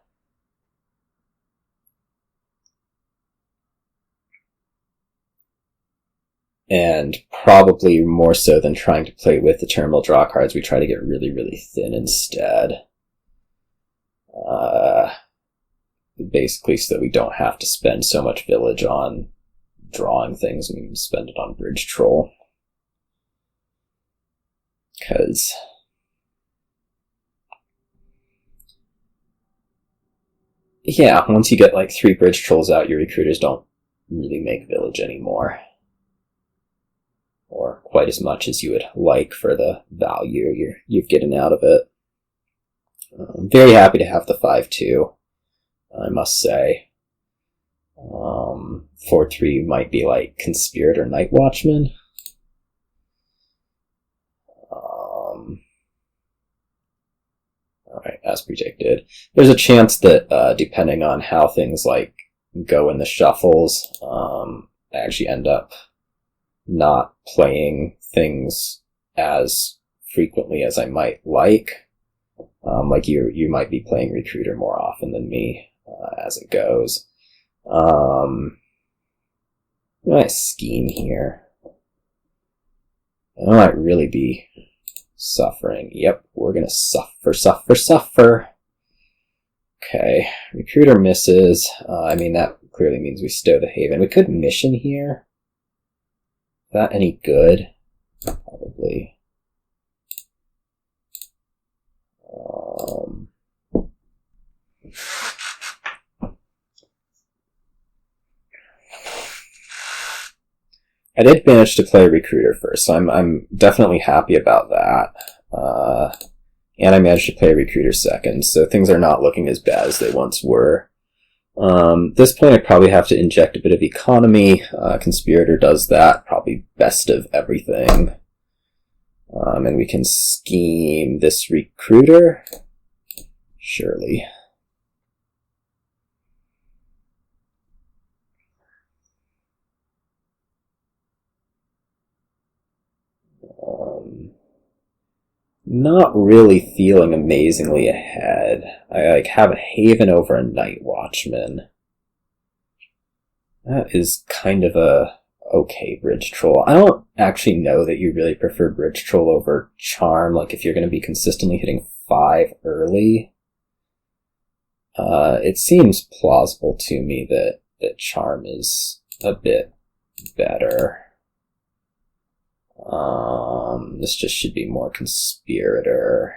And probably more so than trying to play with the terminal draw cards, we try to get really, really thin instead. Basically so that we don't have to spend so much village on drawing things, and we can spend it on Bridge Troll. Because yeah, once you get like 3 Bridge Trolls out, your recruiters don't really make village anymore. Or quite as much as you would like for the value you've getting out of it. I'm very happy to have the 5-2, I must say. 4-3 might be like Conspirator Night Watchman. Alright, as predicted. There's a chance that, depending on how things like go in the shuffles, I actually end up not playing things as frequently as I might like. Like you might be playing Recruiter more often than me as it goes. What scheme here? I might really be suffering. Yep, we're gonna suffer. Okay, Recruiter misses. I mean, that clearly means we stow the Haven. We could mission here. Is that any good? Probably. I did manage to play Recruiter first, so I'm definitely happy about that. And I managed to play Recruiter second, so things are not looking as bad as they once were. At this point, I probably have to inject a bit of economy. Conspirator does that, probably best of everything. And we can scheme this Recruiter. Surely. not really feeling amazingly ahead. I have a Haven over a Night Watchman. That is kind of a okay bridge troll. I don't actually know that you really prefer bridge troll over charm, like if you're going to be consistently hitting 5 early. It seems plausible to me that charm is a bit better. This just should be more Conspirator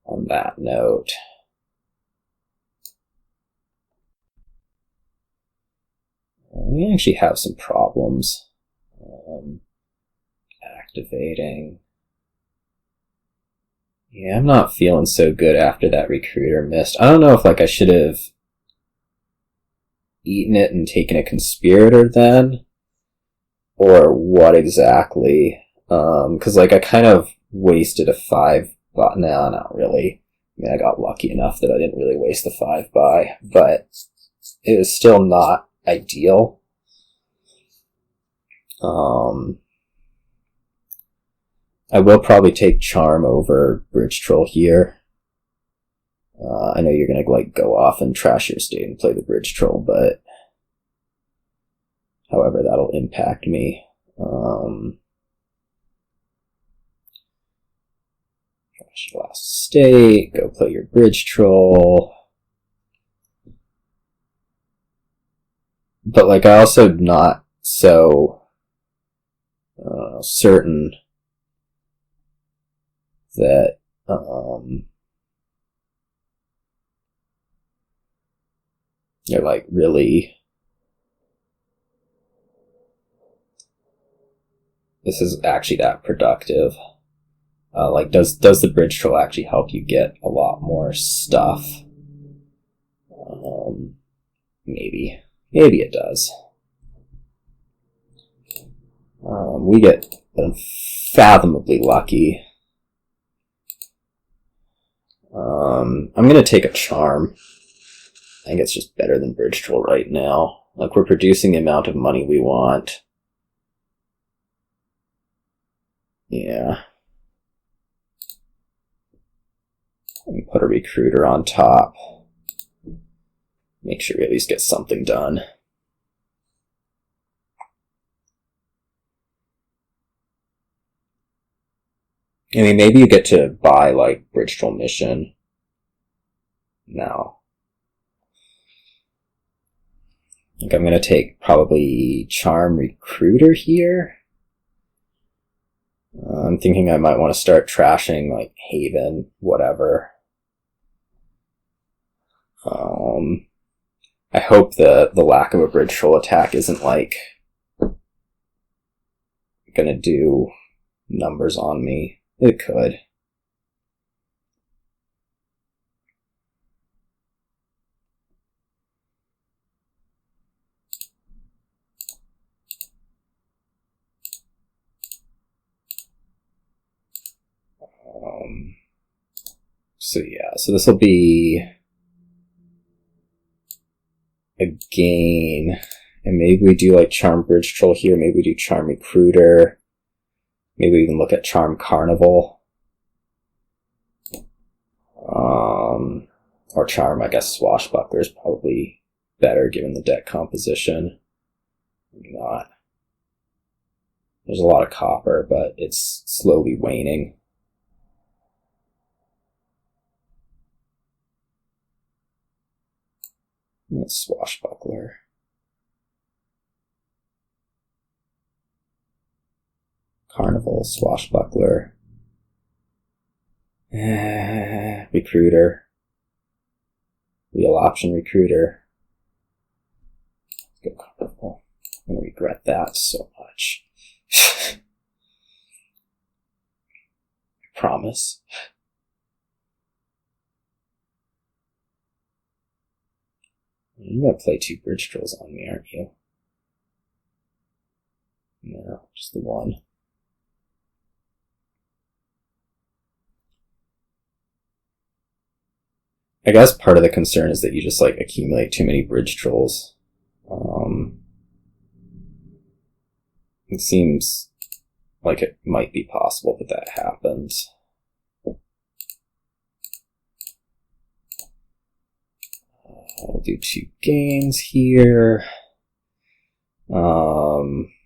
on that note. We actually have some problems. Activating. Yeah, I'm not feeling so good after that Recruiter missed. I don't know if I should have eaten it and taken a Conspirator then, or what exactly. Because I kind of wasted a 5 buy. No, not really. I mean, I got lucky enough that I didn't really waste the 5 buy, but it was still not ideal. I will probably take Charm over Bridge Troll here. I know you're gonna go off and trash your state and play the Bridge Troll, but however that'll impact me. Trash your last state, go play your Bridge Troll. But I also not so certain that you're really this is actually that productive. Does the Bridge Troll actually help you get a lot more stuff? Maybe it does. We get unfathomably lucky. I'm gonna take a Charm. I think it's just better than Bridge Troll right now. We're producing the amount of money we want. Yeah. Let me put a Recruiter on top. Make sure we at least get something done. I mean, maybe you get to buy, Bridge Troll Mission. No. I think I'm going to take probably Charm Recruiter here. I'm thinking I might want to start trashing, Haven, whatever. I hope the lack of a Bridge Troll attack isn't, gonna do numbers on me. It could. So this will be a gain, and maybe we do Charm Bridge Troll here, maybe we do Charm Recruiter, maybe we can look at Charm Carnival, or Charm, I guess Swashbuckler is probably better given the deck composition. Maybe not. There's a lot of copper, but it's slowly waning. That's Swashbuckler. Carnival, Swashbuckler. Recruiter. Wheel option Recruiter. Let's go Carnival. I'm going to regret that so much. I promise. You're going to play 2 Bridge Trolls on me, aren't you? No, just the one. I guess part of the concern is that you just accumulate too many Bridge Trolls. It seems like it might be possible that that happens. I'll do 2 games here.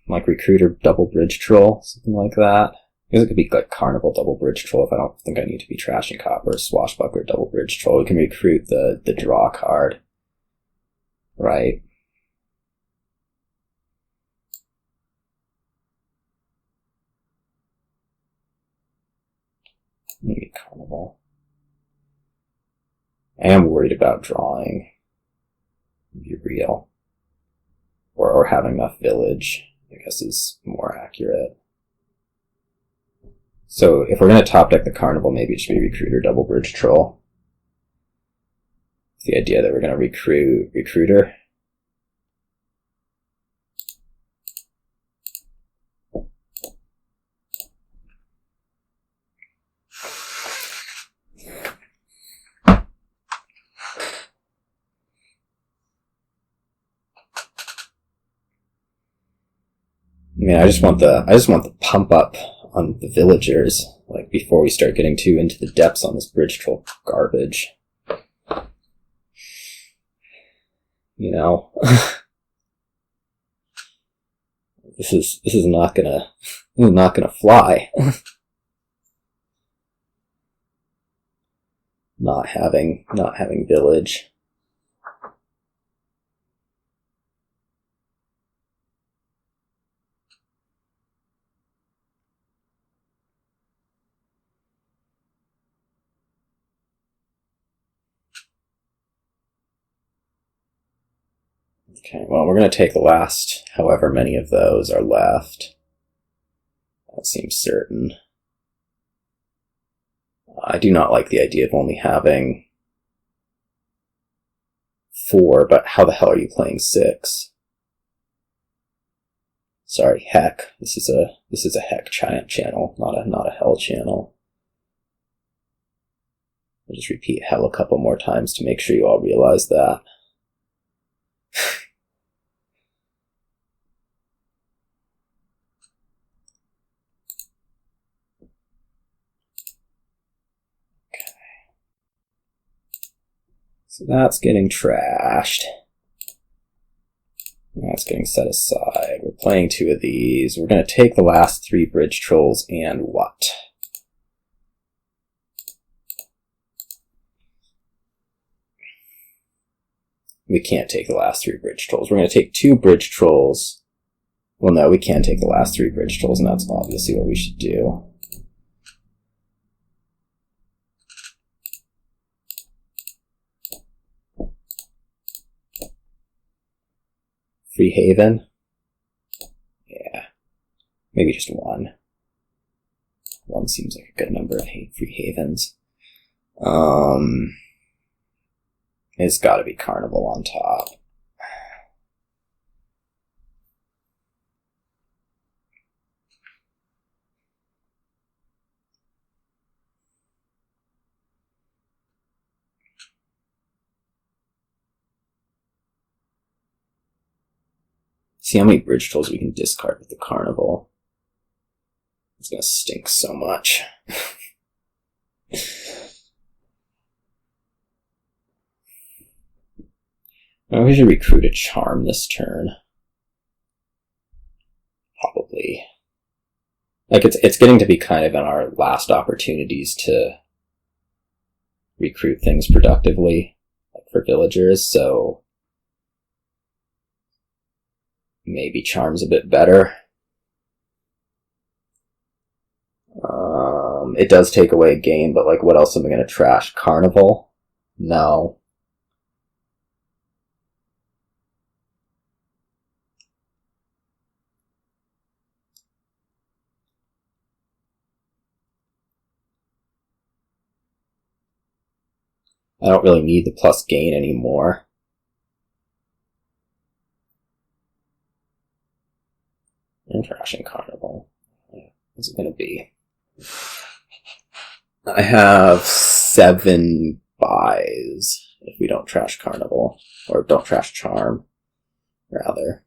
Like Recruiter Double Bridge Troll, something like that. Because it could be like Carnival Double Bridge Troll if I don't think I need to be trashing Copper. Swashbuckler Double Bridge Troll. We can recruit the draw card. Right. Maybe Carnival. I am worried about drawing. Be real. Or having enough village, I guess, is more accurate. So if we're going to top deck the Carnival, maybe it should be Recruiter Double Bridge Troll. The idea that we're going to recruit Recruiter. I mean, I just want the pump up on the villagers, like before we start getting too into the depths on this bridge troll garbage. You know, this is not gonna fly. not having village. Okay, well, we're going to take the last however many of those are left. That seems certain. I do not like the idea of only having 4, but how the hell are you playing 6? Sorry, heck. This is a heck channel, not a hell channel. I'll just repeat hell a couple more times to make sure you all realize that. So that's getting trashed. That's getting set aside. We're playing 2 of these. We're going to take the last 3 bridge trolls and what? We can't take the last 3 bridge trolls. We're going to take 2 bridge trolls. Well, no, we can take the last 3 bridge trolls, and that's obviously what we should do. Free Haven? Yeah. Maybe just 1. 1 seems like a good number of free havens. It's gotta be Carnival on top. See how many bridge trolls we can discard with the Carnival. It's gonna stink so much. We should recruit a charm this turn. Probably. Like it's getting to be kind of in our last opportunities to recruit things productively, like for villagers, so maybe charm's a bit better. It does take away a game, but like what else am I going to trash? Carnival? No. I don't really need the plus gain anymore. I'm trashing Carnival. What's it going to be? I have 7 buys if we don't trash Carnival. Or don't trash Charm, rather.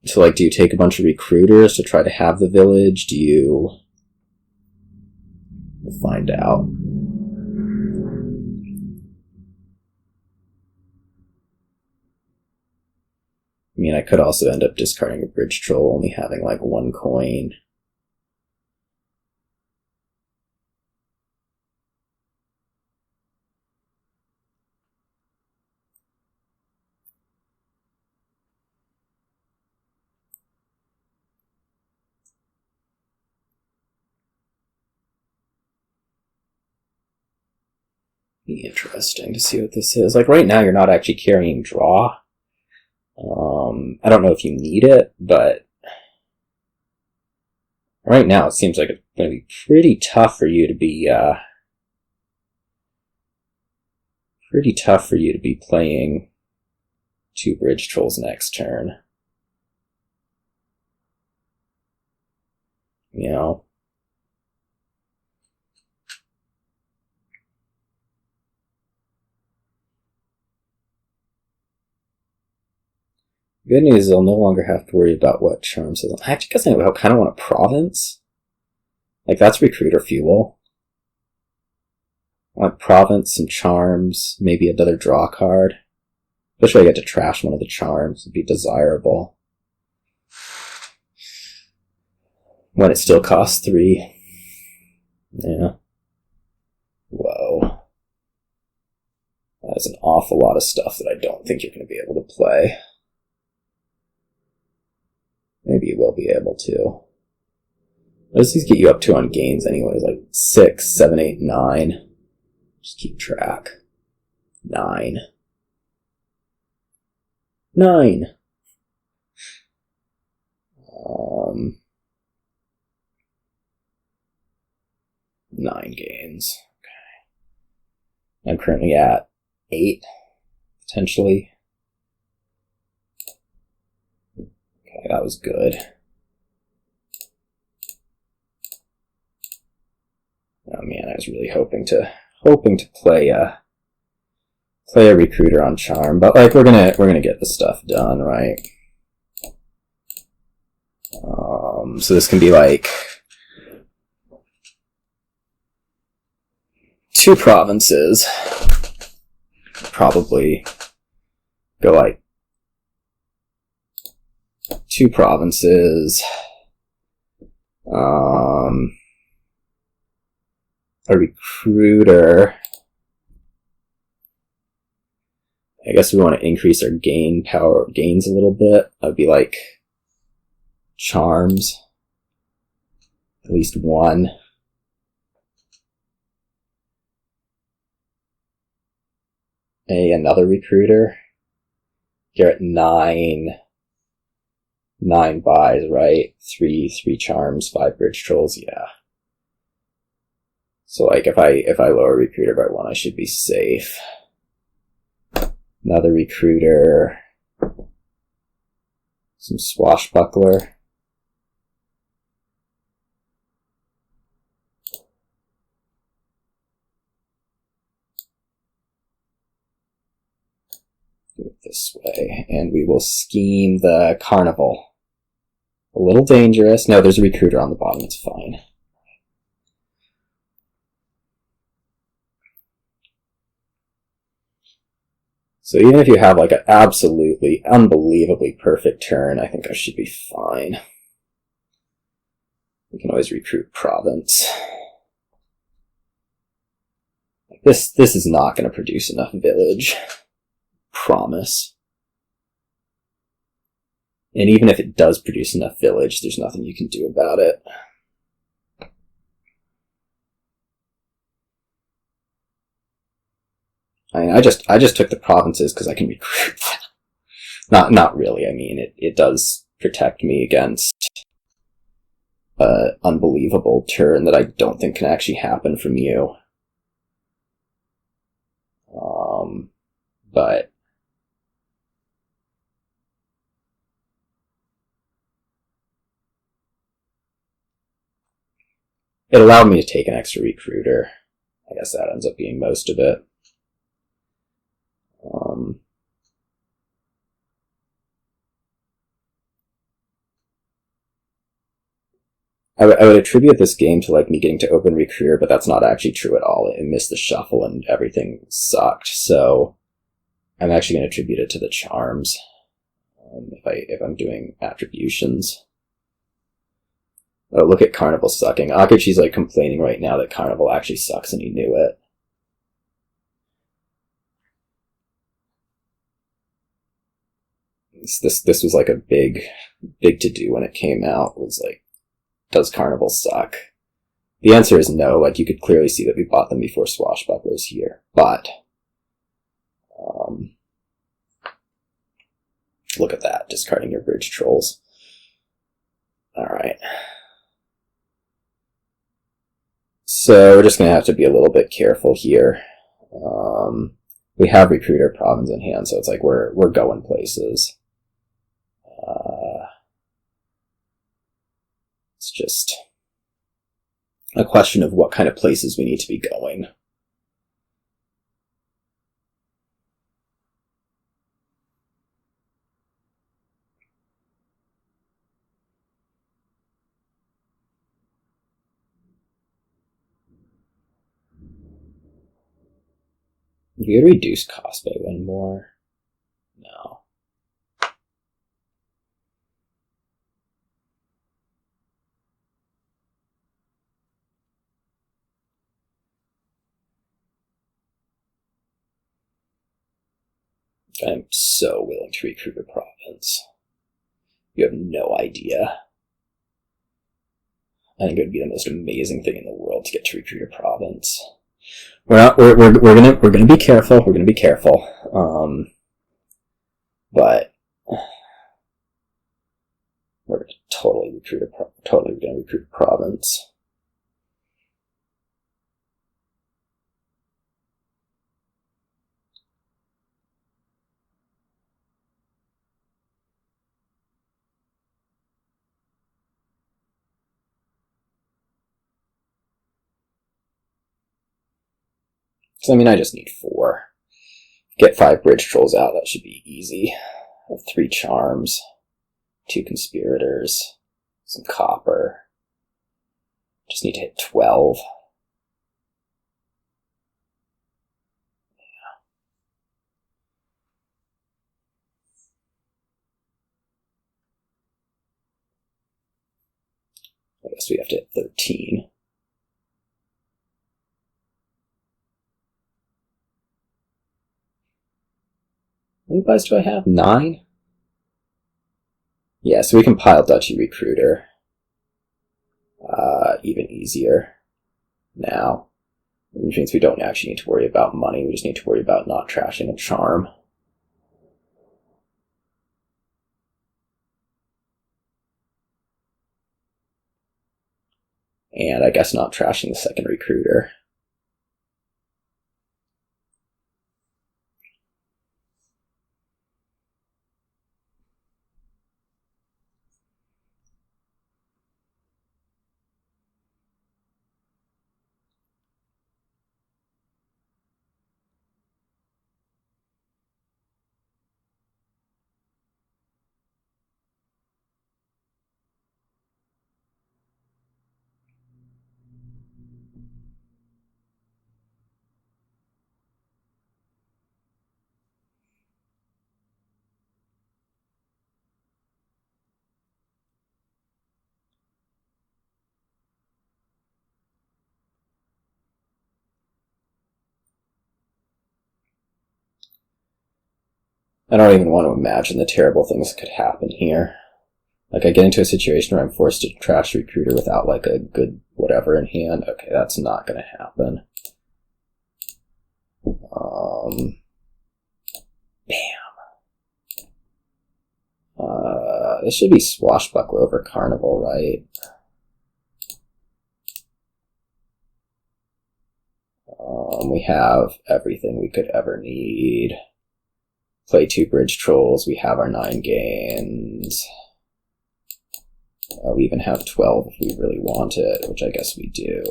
So, like, do you take a bunch of recruiters to try to have the village? Do you... We'll find out. I mean, I could also end up discarding a bridge troll, only having, like, 1 coin. Be interesting to see what this is. Like, right now you're not actually carrying draw. I don't know if you need it, but right now it seems like it's going to be pretty tough for you to be, playing 2 bridge trolls next turn. You know? Good news is I'll no longer have to worry about what charms. I actually guess I kind of want a province. Like, that's recruiter fuel. I want province, some charms, maybe another draw card. Especially I get to trash one of the charms. It'd be desirable. When it still costs 3. Yeah. Whoa. That is an awful lot of stuff that I don't think you're going to be able to play. Maybe you will be able to. What does these get you up to on gains anyways? Like 6, 7, 8, 9. Just keep track. 9. 9! 9 gains. Okay. I'm currently at 8, potentially. Okay, that was good. Oh man, I was really hoping to play a recruiter on charm, but like we're gonna get the stuff done, right? So this can be like 2 provinces. Probably go like 2 provinces. A recruiter. I guess we want to increase our gains a little bit. That would be like charms. At least 1. Another recruiter. You're at 9 buys, right? 3 charms, 5 bridge trolls, yeah. So like if I lower recruiter by 1, I should be safe. Another recruiter. Some swashbuckler. Do it this way, and we will scheme the Carnival. A little dangerous. No, there's a recruiter on the bottom, it's fine. So even if you have like an absolutely, unbelievably perfect turn, I think I should be fine. We can always recruit province. This is not going to produce enough village. Promise. And even if it does produce enough village, there's nothing you can do about it. I mean, I just took the provinces because I can recruit them. Not really. I mean, it does protect me against an unbelievable turn that I don't think can actually happen from you. But it allowed me to take an extra recruiter. I guess that ends up being most of it. I would attribute this game to like me getting to open Recruiter, but that's not actually true at all. It missed the shuffle and everything sucked. So I'm actually going to attribute it to the charms if I'm doing attributions. Oh, look at Carnival sucking. Akachi's like complaining right now that Carnival actually sucks and he knew it. This was like a big to do when it came out. Was like, does Carnival suck? The answer is no. Like, you could clearly see that we bought them before Swashbuckler's here, but look at that, discarding your bridge trolls. All right. So we're just going to have to be a little bit careful here. We have Recruiter Province in hand, so it's like we're going places. It's just a question of what kind of places we need to be going. We could reduce cost by one more. No. I'm so willing to recruit a province. You have no idea. I think it would be the most amazing thing in the world to get to recruit a province. We're gonna be careful. We're gonna be careful. But we're gonna totally recruit a province. So, I mean, I just need 4. Get 5 bridge trolls out, that should be easy. I have 3 charms, 2 conspirators, some copper. Just need to hit 12. I guess we have to hit 13. How many buys do I have? 9? Yeah, so we can pile Duchy Recruiter. Even easier now. Which means we don't actually need to worry about money, we just need to worry about not trashing a charm. And I guess not trashing the second Recruiter. I don't even want to imagine the terrible things that could happen here. Like, I get into a situation where I'm forced to trash Recruiter without, like, a good whatever in hand. Okay, that's not going to happen. Bam. This should be Swashbuckler over Carnival, right? We have everything we could ever need. Play 2 bridge trolls, we have our 9 gains. We even have 12 if we really want it, which I guess we do.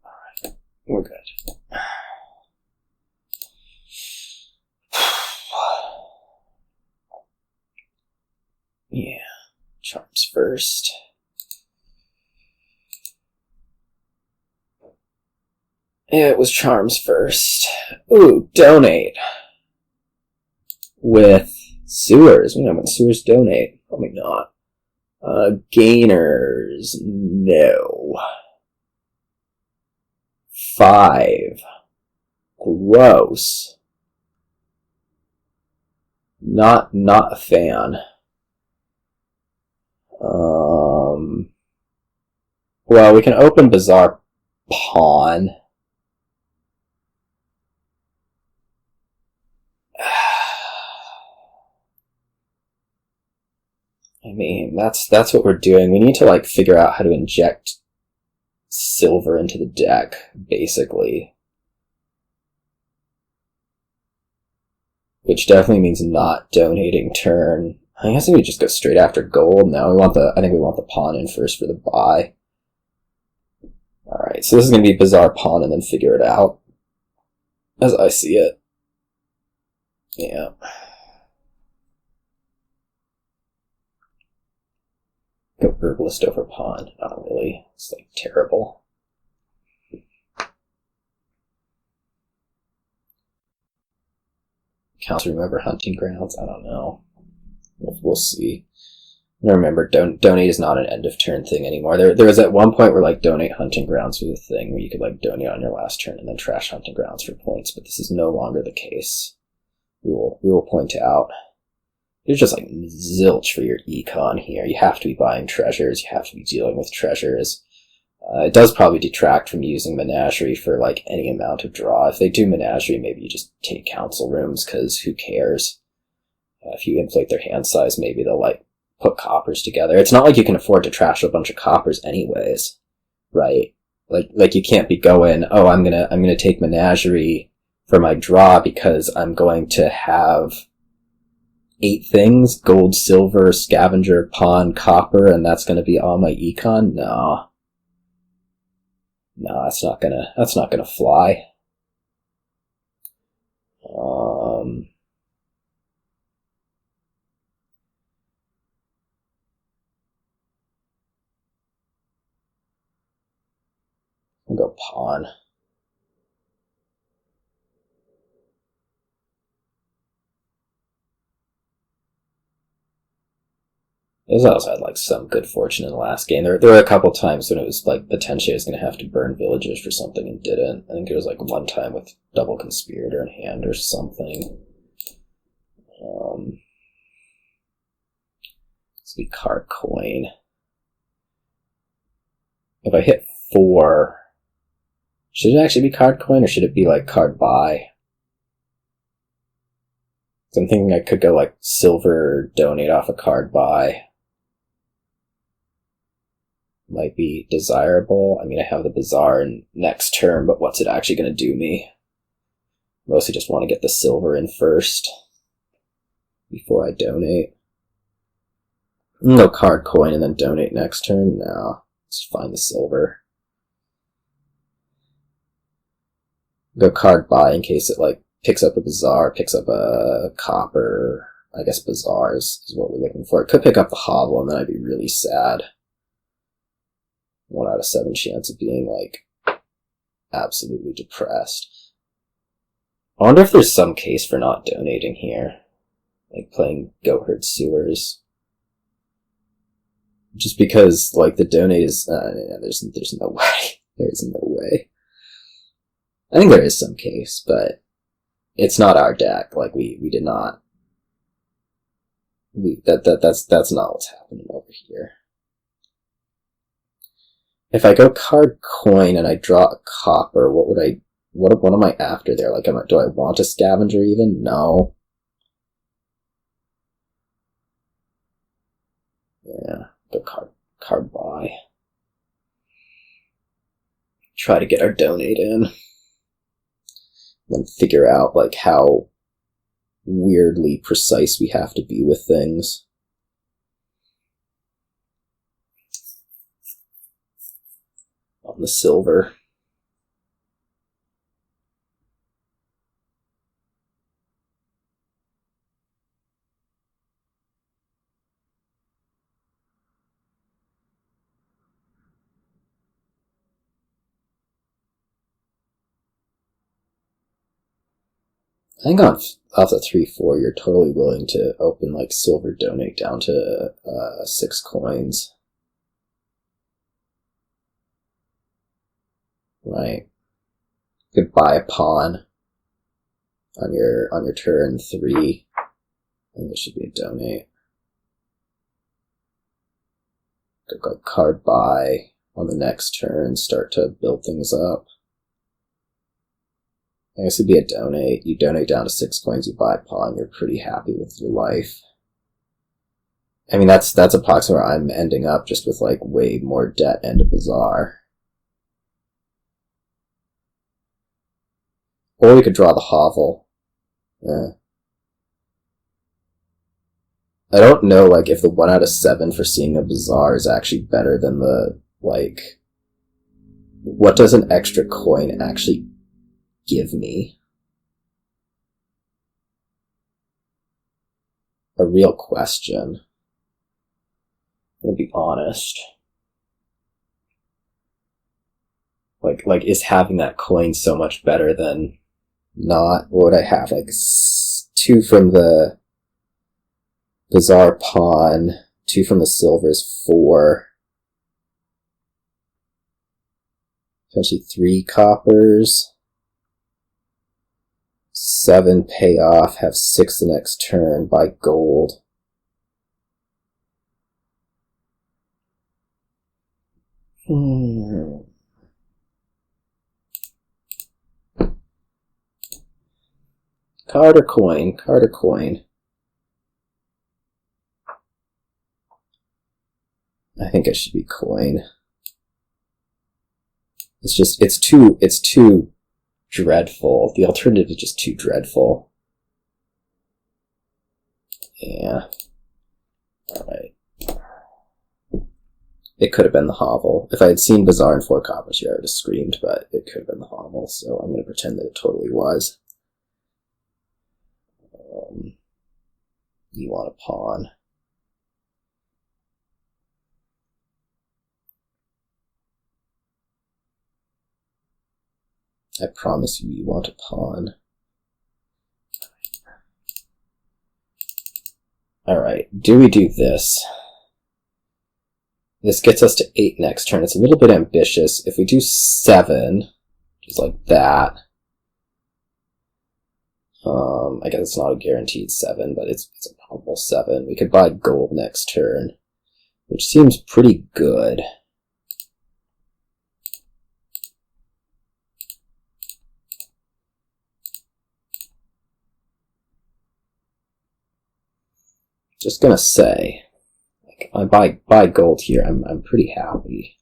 Alright, we're good. Yeah. Charms first. It was Charms first. Ooh, donate. With Sewers. When Sewers donate. Probably not. Gainers. No. 5. Gross. Not a fan. Well, we can open Bazaar Pawn. I mean, that's what we're doing. We need to, like, figure out how to inject silver into the deck, basically. Which definitely means not donating turn. I guess we just go straight after gold. No, I think we want the pawn in first for the buy. Alright, so this is going to be Bazaar Pawn and then figure it out. As I see it. Yeah. Go Herbalist over Pawn. Not really. It's like terrible. Counts remember Hunting Grounds? I don't know. We'll see. I remember, donate is not an end of turn thing anymore. There was at one point where like donate Hunting Grounds was a thing where you could like donate on your last turn and then trash Hunting Grounds for points, but this is no longer the case. We will point out. There's just like zilch for your econ here. You have to be buying treasures. You have to be dealing with treasures. It does probably detract from using Menagerie for like any amount of draw. If they do Menagerie, maybe you just take Council Rooms, because who cares? If you inflate their hand size, maybe they'll like put coppers together. It's not like you can afford to trash a bunch of coppers anyways, right? Like you can't be going, oh, I'm gonna take Menagerie for my draw because I'm going to have 8 things: gold, silver, scavenger, pawn, copper, and that's gonna be all my econ? No, that's not gonna fly. I'll go pawn. Those also had like some good fortune in the last game. There were a couple times when it was like potentially I was going to have to burn villagers for something and didn't. I think it was like one time with double Conspirator in hand or something. Let's be card coin. If I hit 4, should it actually be card coin or should it be like card buy? So I'm thinking I could go like silver donate off a card buy. Might be desirable. I mean, I have the Bazaar in next turn, but what's it actually going to do me? Mostly just want to get the silver in first before I donate. No card coin and then donate next turn? No. Let's find the silver. Go card buy in case it like picks up a Bazaar, picks up a copper. I guess Bazaar is what we're looking for. It could pick up the hovel and then I'd be really sad. 1 out of 7 chance of being like absolutely depressed. I wonder if there's some case for not donating here. Like playing Goatherd Sewers. Just because like the donate is there's no way. There's no way. I think there is some case, but it's not our deck. Like we did not that's not what's happening over here. If I go card coin and I draw a copper, what am I after there? Like, do I want a scavenger even? No. Yeah, go card buy. Try to get our donate in. Then figure out, like, how weirdly precise we have to be with things. On the silver. think off the 3-4, you're totally willing to open like silver donate down to 6 coins. Right. You could buy a pawn on your turn 3. I think this should be a donate. Could go card buy on the next turn, start to build things up. I guess it'd be a donate. You donate down to 6 coins, you buy a pawn, you're pretty happy with your life. I mean, that's approximately where I'm ending up, just with like way more debt and a Bazaar. Or we could draw the hovel. Yeah. I don't know, like, if the 1 out of 7 for seeing a Bazaar is actually better than the, like, what does an extra coin actually give me? A real question. I'm gonna be honest. Like, is having that coin so much better than not? What would I have? Like, 2 from the Bazaar pawn, 2 from the silvers, 4. Essentially 3 coppers. 7 payoff, have 6 the next turn, buy gold. Card or coin? Card or coin? I think it should be coin. It's too dreadful. The alternative is just too dreadful. Yeah. Alright. It could have been the hovel. If I had seen Bazaar and 4 coppers here, I would have screamed, but it could have been the hovel, so I'm going to pretend that it totally was. You want a pawn. I promise you, you want a pawn. Alright, do we do this? This gets us to 8 next turn. It's a little bit ambitious. If we do 7, just like that, I guess it's not a guaranteed 7, but it's a probable 7. We could buy gold next turn, which seems pretty good. Just gonna say, like, I buy gold here, I'm pretty happy.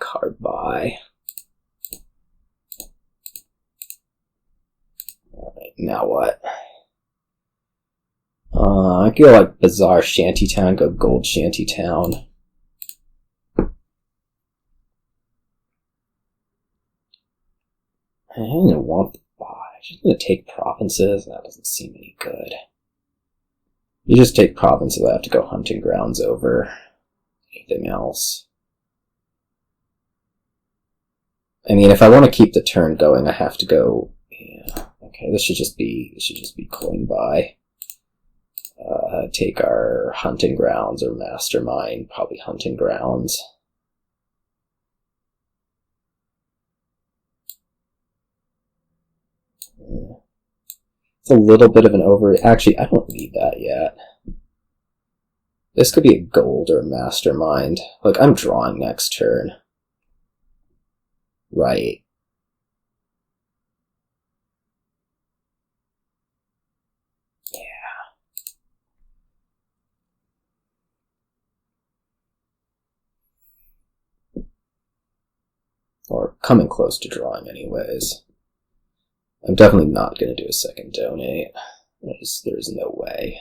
Card buy. Alright, now what? I could go like Bazaar Shantytown, go gold Shantytown. I don't want the buy. I'm just gonna take provinces. That doesn't seem any good. You just take provinces, I have to go hunting grounds over anything else. I mean, if I want to keep the turn going, I have to go. Yeah, okay. This should just be coin buy. Take our hunting grounds or mastermind. Probably hunting grounds. Yeah. It's a little bit of an over. Actually, I don't need that yet. This could be a gold or a mastermind. Like, I'm drawing next turn. Right. Yeah. Or coming close to drawing anyways. I'm definitely not going to do a second donate. There's no way.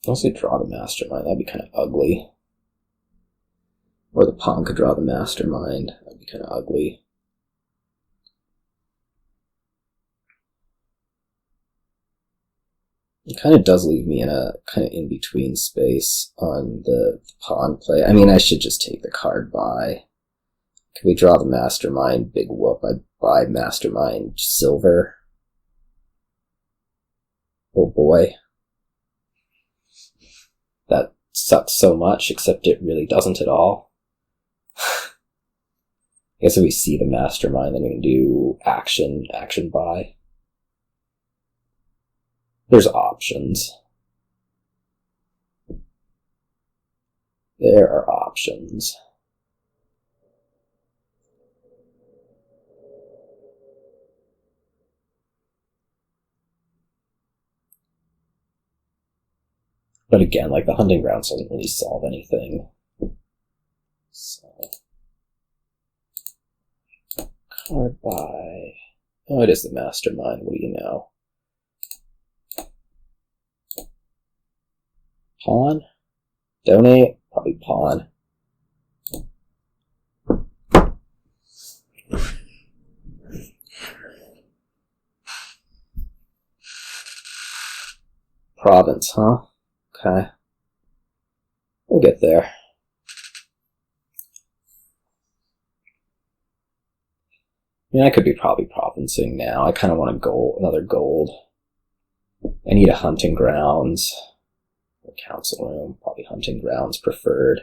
I'll say draw the mastermind. That'd be kind of ugly. Or the pawn could draw the mastermind. That'd be kind of ugly. It kind of does leave me in a kind of in-between space on the pawn play. I mean, I should just take the card buy. Can we draw the Mastermind? Big whoop. I'd buy Mastermind silver. Oh boy. That sucks so much, except it really doesn't at all. I guess if we see the Mastermind, then we can do action buy. There's options. There are options. But again, like, the hunting grounds doesn't really solve anything. So, card buy. Oh, it is the Mastermind. What do you know? Pawn? Donate? Probably pawn. Province, huh? Okay. We'll get there. I mean, I could be probably provincing now. I kind of want a gold, another gold. I need a hunting grounds. Or council room. Probably hunting grounds preferred.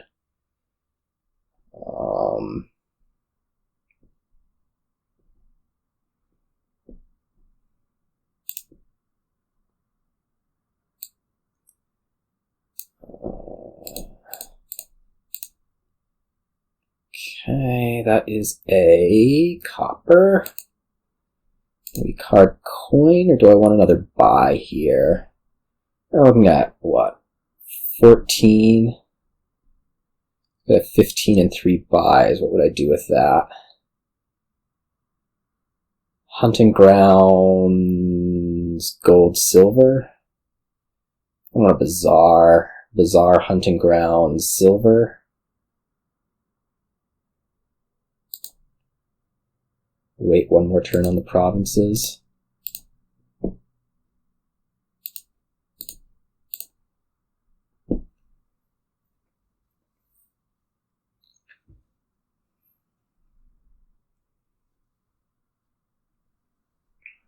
Okay, that is a copper. Do we card coin, or do I want another buy here? We're looking at, what, 14? I have 15 and 3 buys. What would I do with that? Hunting grounds, gold, silver. I want a bazaar. Bazaar, hunting grounds, silver. Wait one more turn on the provinces.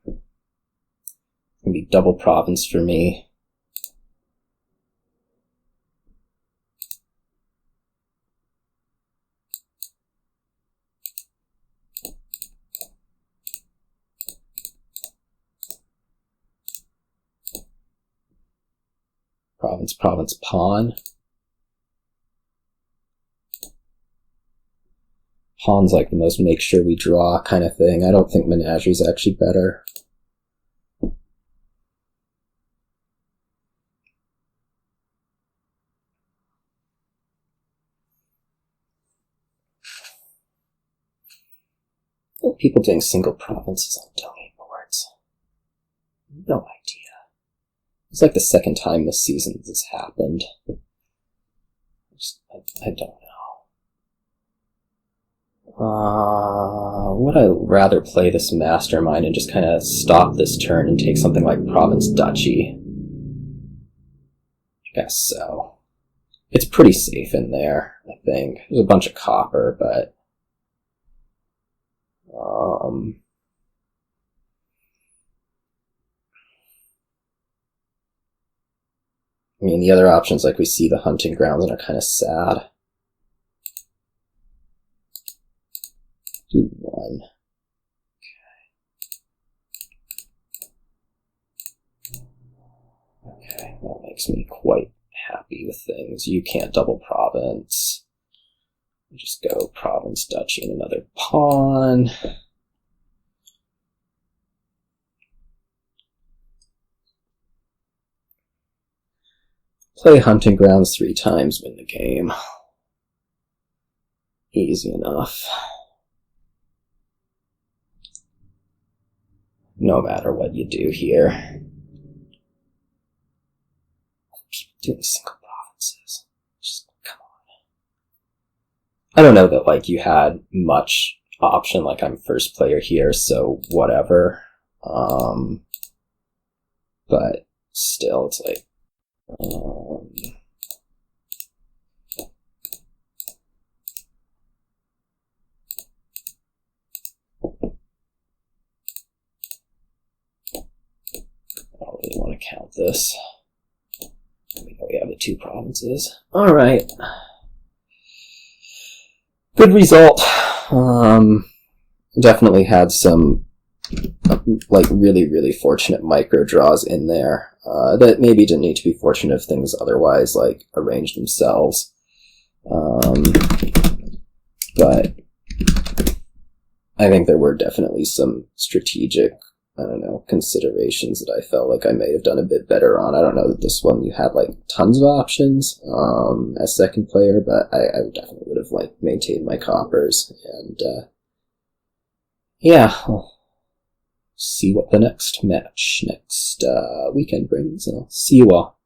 It's gonna be double province for me. Province, pawn. Pawn's like the most make sure we draw kind of thing. I don't think Menagerie's actually better. People doing single provinces on domain boards. No idea. It's like the second time this season this happened. I don't know. Would I rather play this Mastermind and just kind of stop this turn and take something like Province Duchy? I guess so. It's pretty safe in there, I think. There's a bunch of copper, but... I mean, the other options, like we see the hunting grounds, and are kind of sad. Do one. Okay, that makes me quite happy with things. You can't double province. Just go province, duchy, and another pawn. Play hunting grounds 3 times, win the game. Easy enough. No matter what you do here. People doing single provinces. Just, come on. I don't know that, like, you had much option, like, I'm first player here, so whatever. But still, it's like, I don't really want to count this. We know we have the 2 provinces. Alright. Good result. Definitely had some like really fortunate micro draws in there that maybe didn't need to be fortunate if things otherwise like arranged themselves. But I think there were definitely some strategic, I don't know, considerations that I felt like I may have done a bit better on. I don't know that this one you had like tons of options as second player, but I definitely would have like maintained my coppers, and yeah, I'll see what the next weekend brings, and I'll see you all.